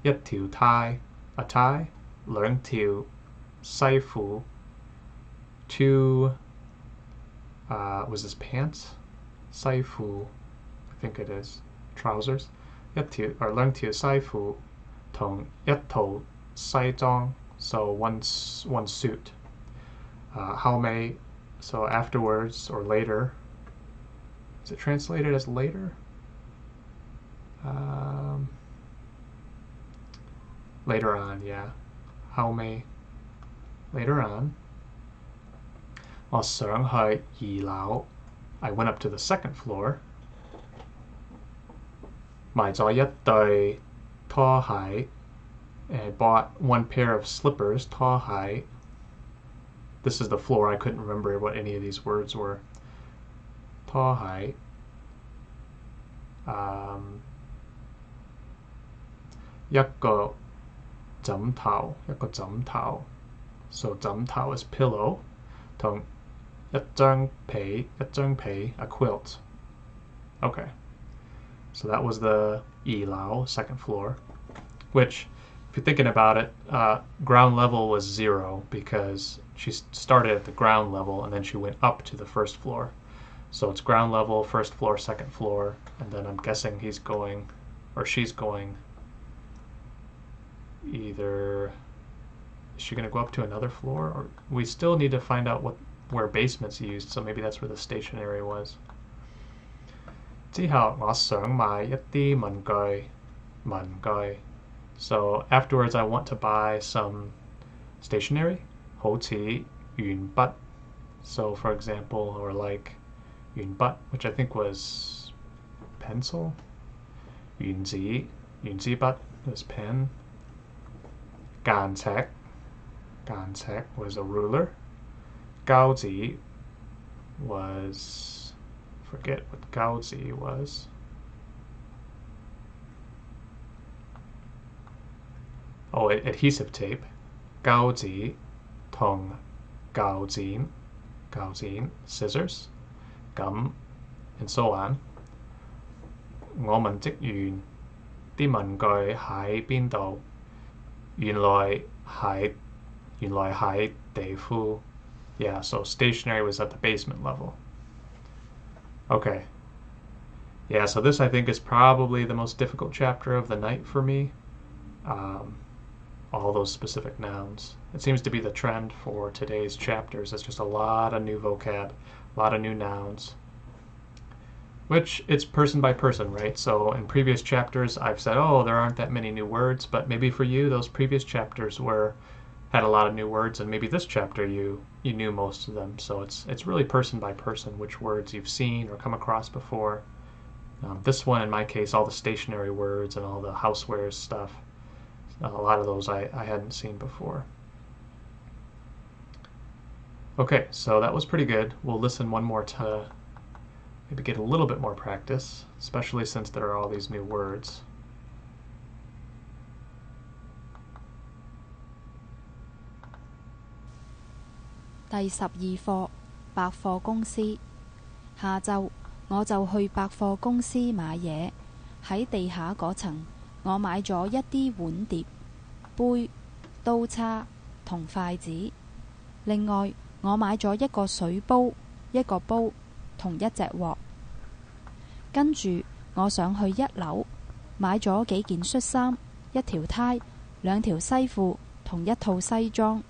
一條 tie, a tie. 兩條西褲. 2 was this pants? 西褲, I think it is. Trousers. 兩條西褲同一套西裝, so one suit. 後尾, so afterwards or later. Is it translated as later? Later on, yeah. 後尾 later on. 我想去二樓. I went up to the second floor. 買咗一對拖鞋. I bought one pair of slippers, 拖鞋. This is the floor. I couldn't remember what any of these words were. 拖鞋.一個枕頭. So 枕頭 is pillow. 同一張被, a quilt. Okay. So that was the 二樓, second floor, which, if you're thinking about it, ground level was 0 because she started at the ground level and then she went up to the first floor. So it's ground level, first floor, second floor, and then I'm guessing he's going, or she's going, either, is she going to go up to another floor? Or we still need to find out where basement's used, so maybe that's where the stationery was. 之後我想買一啲文具. So afterwards I want to buy some stationery, 好似鉛筆. So for example, or like 鉛筆, which I think was pencil. 原子筆 was pen. 間尺 was a ruler. 膠紙 was, forget what 膠紙 was. Oh, adhesive tape. 膠紙同鉸剪 scissors. 咁 and so on. 我問職員啲文具喺邊度? 原來喺地庫. Yeah, so stationery was at the basement level. Okay. Yeah, so this I think is probably the most difficult chapter of the night for me. All those specific nouns. It seems to be the trend for today's chapters. It's just a lot of new vocab, a lot of new nouns. Which it's person by person, right? So in previous chapters I've said, oh, there aren't that many new words, but maybe for you those previous chapters had a lot of new words, and maybe this chapter you knew most of them. So it's really person by person which words you've seen or come across before. This one, in my case, all the stationary words and all the housewares stuff, a lot of those I hadn't seen before. Okay, so that was pretty good. We'll listen one more to maybe get a little bit more practice, especially since there are all these new words. 第12課百貨公司。下晝我就去百貨公司買嘢。喺地下嗰層，我買咗一啲碗碟、杯、刀叉同筷子。另外，我買咗一個水煲、一個煲同一隻鑊。跟住我上去1樓，買咗幾件恤衫、一條呔、2條西褲同一套西裝。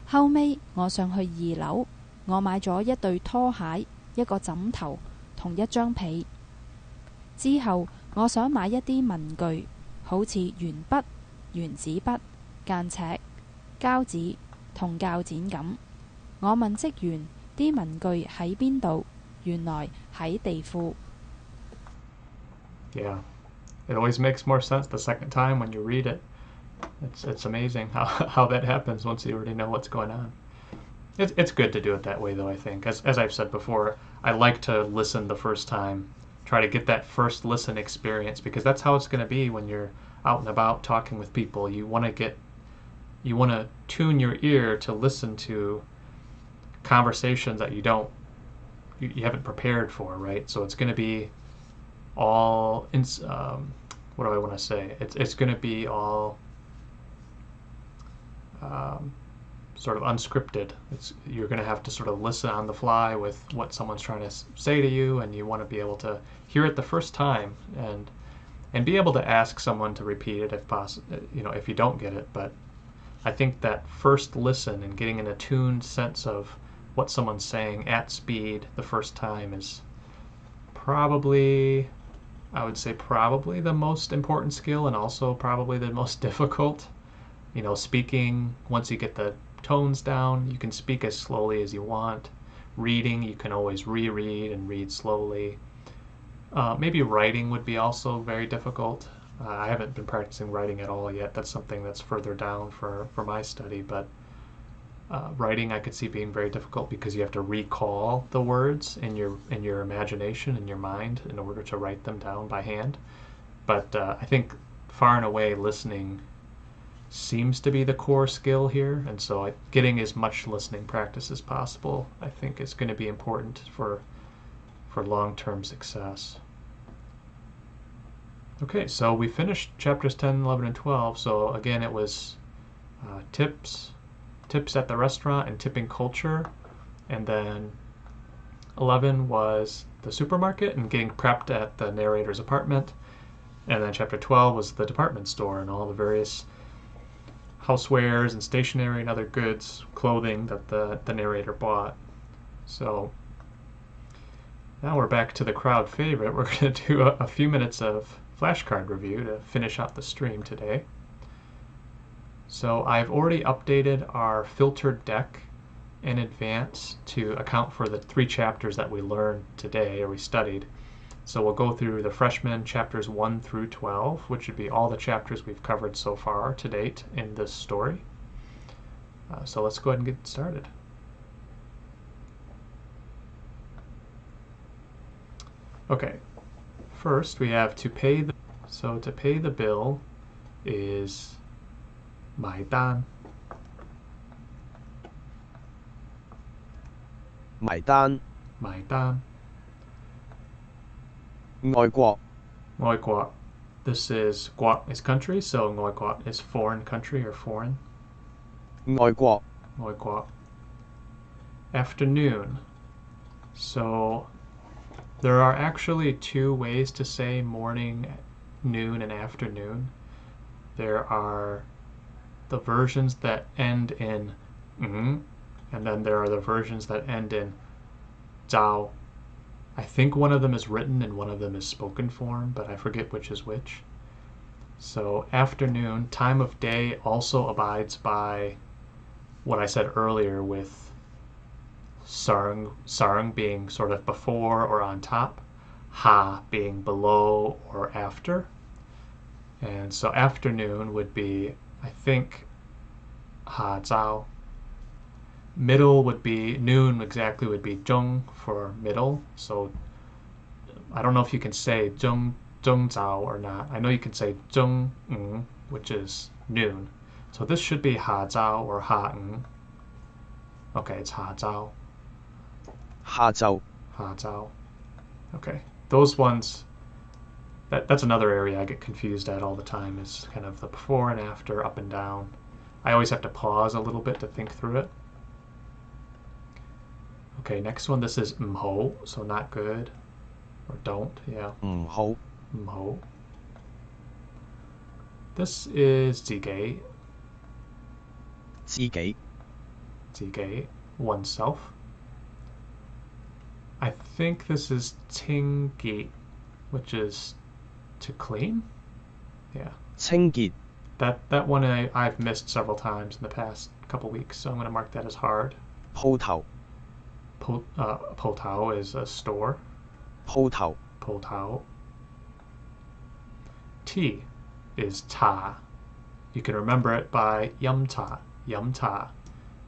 後尾我上去2樓，我買咗一對拖鞋、一個枕頭同一張被。之後我想買一啲文具，好似鉛筆、原子筆、間尺、膠紙同鉸剪咁。我問職員啲文具喺邊度，原來喺地庫。Yeah, it always makes more sense the second time when you read it. It's amazing how that happens once you already know what's going on. It's good to do it that way, though, I think. As I've said before, I like to listen the first time, try to get that first listen experience, because that's how it's going to be when you're out and about talking with people. You want to tune your ear to listen to conversations that you haven't prepared for, right? So it's going to be all what do I want to say? It's going to be all sort of unscripted. You're going to have to sort of listen on the fly with what someone's trying to say to you, and you want to be able to hear it the first time and be able to ask someone to repeat it if possible, if you don't get it. But I think that first listen and getting an attuned sense of what someone's saying at speed the first time is probably, I would say, probably the most important skill and also probably the most difficult. You know, speaking, once you get the tones down, you can speak as slowly as you want. Reading, you can always reread and read slowly. Maybe writing would be also very difficult. I haven't been practicing writing at all yet. That's something that's further down for my study, but writing I could see being very difficult because you have to recall the words in your imagination, in your mind, in order to write them down by hand. But I think far and away listening seems to be the core skill here, and so getting as much listening practice as possible I think is going to be important for long-term success. Okay, so we finished chapters 10, 11, and 12. So again, it was tips at the restaurant and tipping culture, and then 11 was the supermarket and getting prepped at the narrator's apartment, and then chapter 12 was the department store and all the various housewares and stationery and other goods, clothing that the narrator bought. So now we're back to the crowd favorite. We're going to do a few minutes of flashcard review to finish out the stream today. So I've already updated our filtered deck in advance to account for the 3 chapters that we learned today, or we studied. So we'll go through the freshman chapters 1 through 12, which would be all the chapters we've covered so far to date in this story. So let's go ahead and get started. Okay, first we have to pay the, so to pay the bill is 买单. 埋單 买单. 外國 外國. This is guat is country, so 外國 is foreign country or foreign. 外國 外國. Afternoon. So there are actually 2 ways to say morning, noon, and afternoon. There are the versions that end in and then there are the versions that end in 早. I think one of them is written and one of them is spoken form, but I forget which is which. So afternoon, time of day, also abides by what I said earlier with sarang being sort of before or on top, ha being below or after. And so afternoon would be, I think, ha zao. Middle would be, noon exactly would be zhong for middle. So I don't know if you can say zhong zao or not. I know you can say zhong which is noon. So this should be ha zao or ha ng. Okay, it's ha zao. 下晝 Ha zao. Okay, those ones, that's another area I get confused at all the time, is kind of the before and after, up and down. I always have to pause a little bit to think through it. Okay, next one, this is mho, so not good, or don't, yeah. 唔好 Mho. This is jjigae, 自己 jjigae, oneself. I think this is tinggi, which is to clean. Yeah, 清潔 that one I've missed several times in the past couple weeks, so I'm going to mark that as hard. 鋪頭 Potao is a store. 鋪頭 Potao. Tea is ta. You can remember it by yum ta,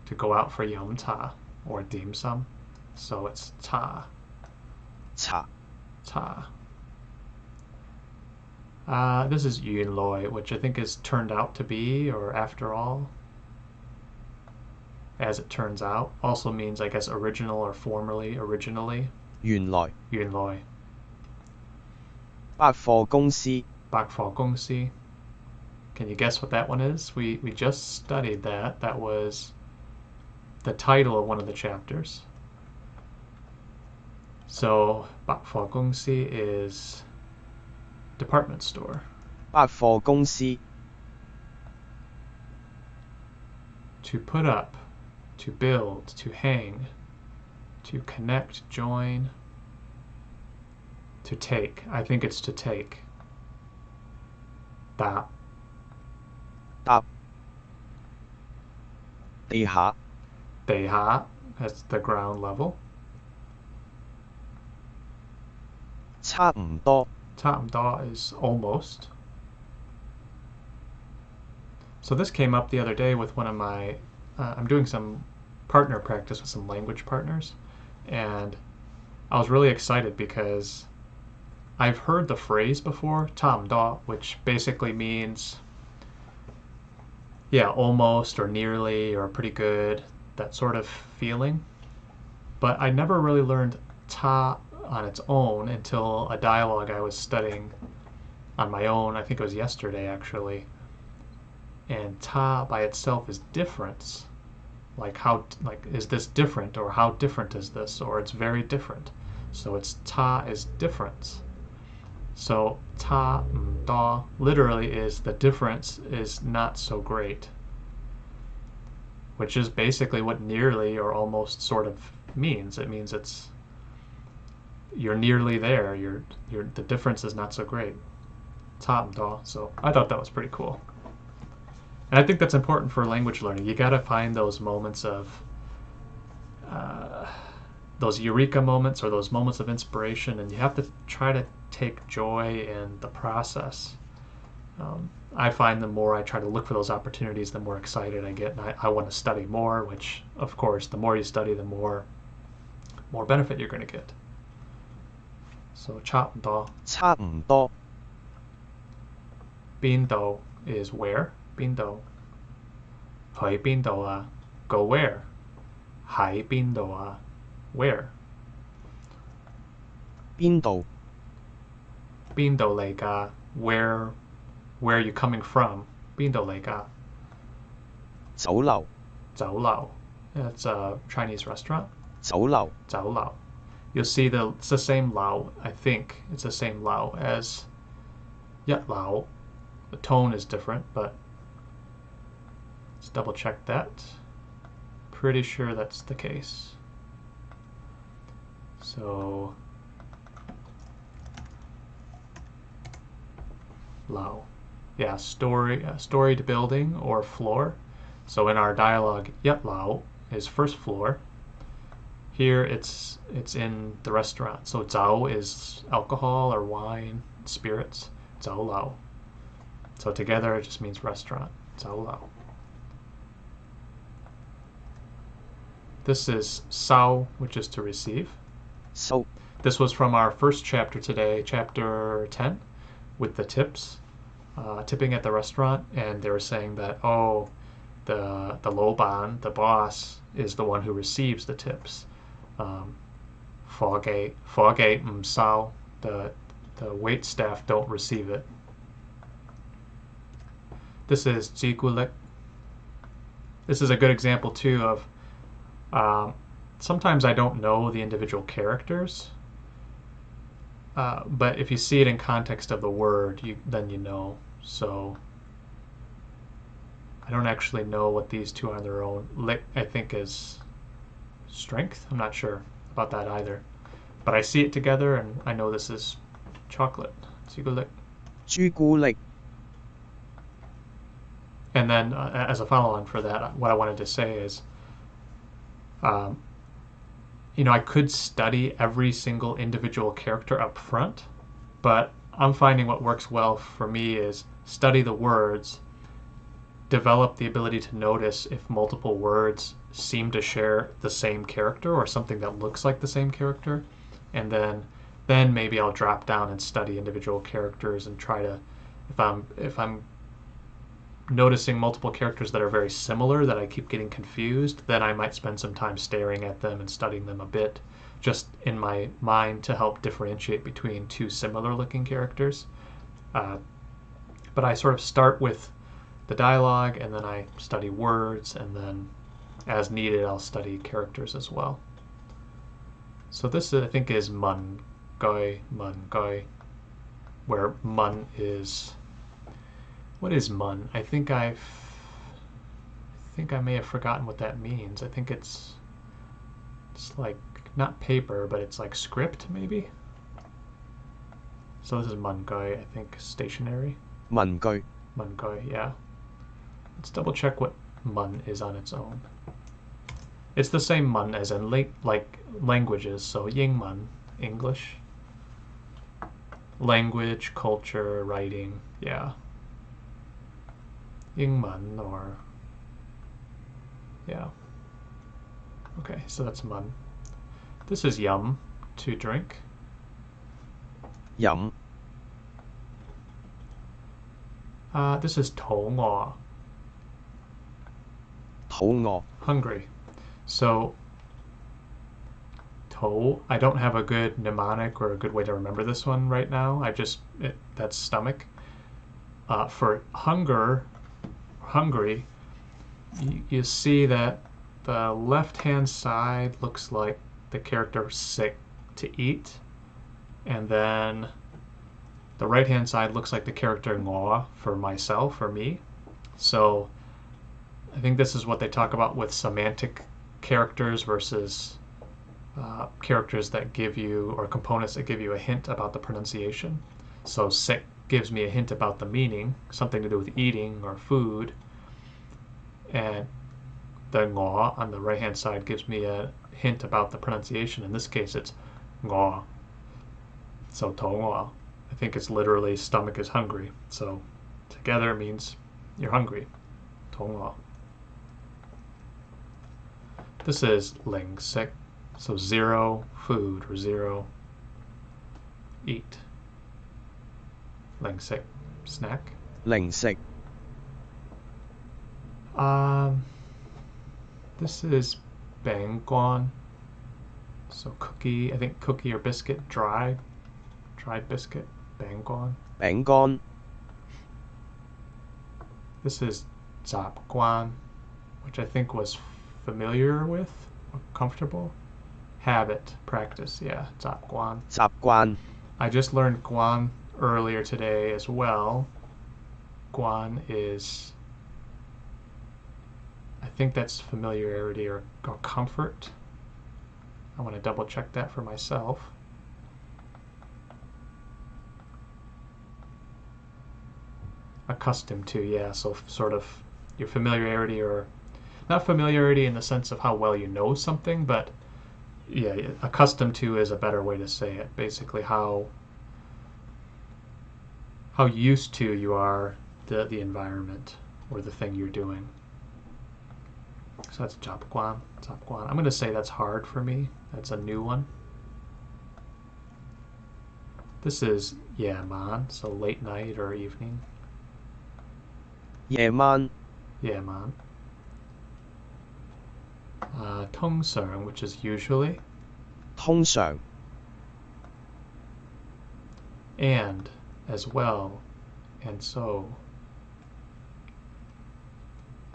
to go out for yum ta or dim sum. So it's ta. 茶 Ta. This is yun loi, which I think is turned out to be, or after all, as it turns out. Also means, I guess, original or formerly, originally. 原來 Yun loi. 百貨公司 Bakfo gongsi. Can you guess what that one is? We just studied that. That was the title of one of the chapters. So Bakfo gongsi is department store. 百貨公司 to put up, to build, to hang, to connect, join, to take. I think it's to take. 搭搭地下地下 that's the ground level. 差唔多 差唔多 is almost. So this came up the other day with one of my, I'm doing some partner practice with some language partners, and I was really excited because I've heard the phrase before, 差唔多, which basically means, yeah, almost or nearly or pretty good, that sort of feeling. But I never really learned ta on its own until a dialogue I was studying on my own. I think it was yesterday actually. And ta by itself is difference. Like is this different, or how different is this, or it's very different. So it's ta is difference. So ta da literally is the difference is not so great, which is basically what nearly or almost sort of means. It means you're nearly there. The difference is not so great. Ta da. So I thought that was pretty cool. And I think that's important for language learning. You got to find those moments of those eureka moments or those moments of inspiration, and you have to try to take joy in the process. I find the more I try to look for those opportunities, the more excited I get, and I want to study more, which, of course, the more you study, the more benefit you're going to get. So, 差唔多差唔多 邊度 is where. 邊度去邊度啊 Go where. 喺邊度啊 Where. 邊度邊度嚟㗎 Where are you coming from? 邊度嚟㗎酒樓酒樓 That's a Chinese restaurant. 酒樓酒樓 You'll see it's the same lao. I think it's the same lao as 一樓. The tone is different, but let's double check that. Pretty sure that's the case. So lao. Yeah, storied building or floor. So in our dialogue, 一樓 is first floor. Here it's in the restaurant. So 酒 is alcohol or wine, spirits. 酒樓. So together it just means restaurant. 酒樓. This is 收, which is to receive. So This was from our first chapter today, chapter 10, with the tips, tipping at the restaurant, and they were saying that, the 老闆, the boss, is the one who receives the tips. 伙計唔收, the wait staff don't receive it. This is 朱古力. This is a good example too of sometimes I don't know the individual characters, but if you see it in context of the word, then you know. So I don't actually know what these two are on their own. Lick, I think, is strength. I'm not sure about that either. But I see it together, and I know this is chocolate. 朱古力. 朱古力 And then, as a follow-on for that, what I wanted to say is, I could study every single individual character up front, but I'm finding what works well for me is study the words, develop the ability to notice if multiple words seem to share the same character or something that looks like the same character, and then maybe I'll drop down and study individual characters and try to, if I'm noticing multiple characters that are very similar that I keep getting confused, then I might spend some time staring at them and studying them a bit, just in my mind, to help differentiate between two similar looking characters. But I sort of start with the dialogue, and then I study words, and then as needed I'll study characters as well. So this I think is mun goi, where mun is, what is mun? I think think I may have forgotten what that means. I think it's like not paper, but it's like script maybe. So this is 문구이, I think stationery. 文具 문구이, yeah. Let's double check what mun is on its own. It's the same mun as in like languages, so Yingmun, English. Language, culture, writing, yeah. Yingmun or, yeah. Okay, so that's mun. This is yum, to drink. 飲 This is 肚餓, 肚餓 hungry. So, 肚, I don't have a good mnemonic or a good way to remember this one right now. That's stomach. For hungry, you see that the left-hand side looks like the character sick, to eat, and then the right-hand side looks like the character ngõ for myself or me. So I think this is what they talk about with semantic characters versus characters that give you, or components that give you a hint about the pronunciation. So sick gives me a hint about the meaning, something to do with eating or food, and the ngõ on the right hand side gives me a hint about the pronunciation. In this case it's ngõ. So 肚餓, I think it's literally stomach is hungry. So together means you're hungry. 肚餓. This is 零食, so zero food or zero eat. 零食, snack. 零食 This is 餅乾, so cookie, I think cookie or biscuit, dried biscuit, 餅乾. 餅乾 This is 習慣, which I think was familiar with, or comfortable. Habit, practice, yeah, 習慣. 習慣 I just learned guan earlier today as well. Guan is, I think that's familiarity or comfort. I want to double check that for myself. Accustomed to, yeah, so sort of your familiarity, or not familiarity in the sense of how well you know something, but yeah, accustomed to is a better way to say it. Basically how used to you are the environment or the thing you're doing. So that's 잡관. I'm going to say that's hard for me. That's a new one. This is 야만, so late night or evening.夜晚 야만. 통성, which is usually.通常 And, as well, and so.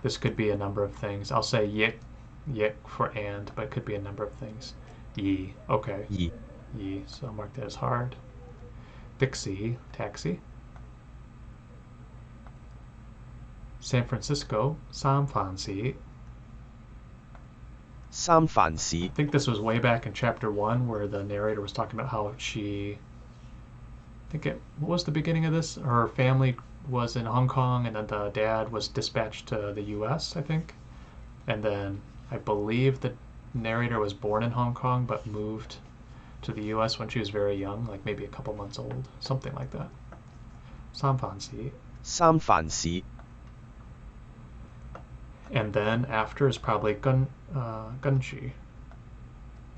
This could be a number of things. I'll say yik for and, but it could be a number of things. Yi, okay. 二 Yi, so I'll mark that as hard. Dixie, taxi. San Francisco, 삼藩시.三藩市 I think this was way back in chapter 1 where the narrator was talking about how what was the beginning of this? Her family was in Hong Kong, and then the dad was dispatched to the US, I think. And then I believe the narrator was born in Hong Kong but moved to the US when she was very young, like maybe a couple months old, something like that. 삼藩시. 三藩市 And then after is probably gunji.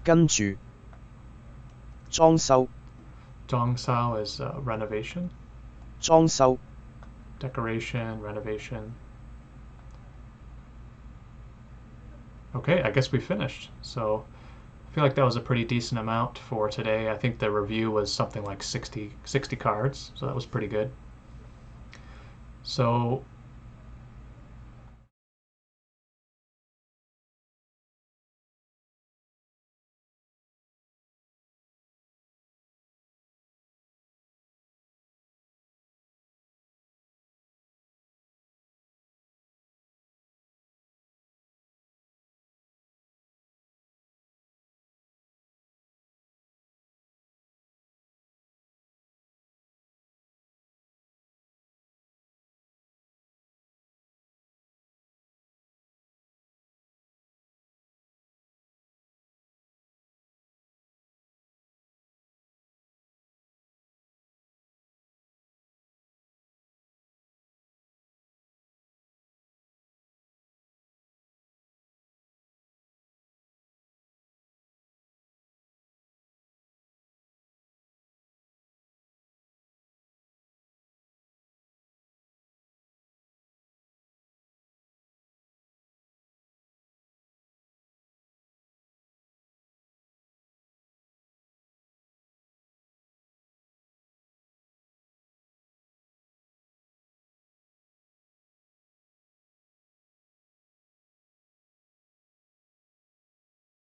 跟住裝修 Dongsao is renovation, 裝修 decoration, renovation. Okay, I guess we finished. So I feel like that was a pretty decent amount for today. I think the review was something like 60 cards, so that was pretty good. So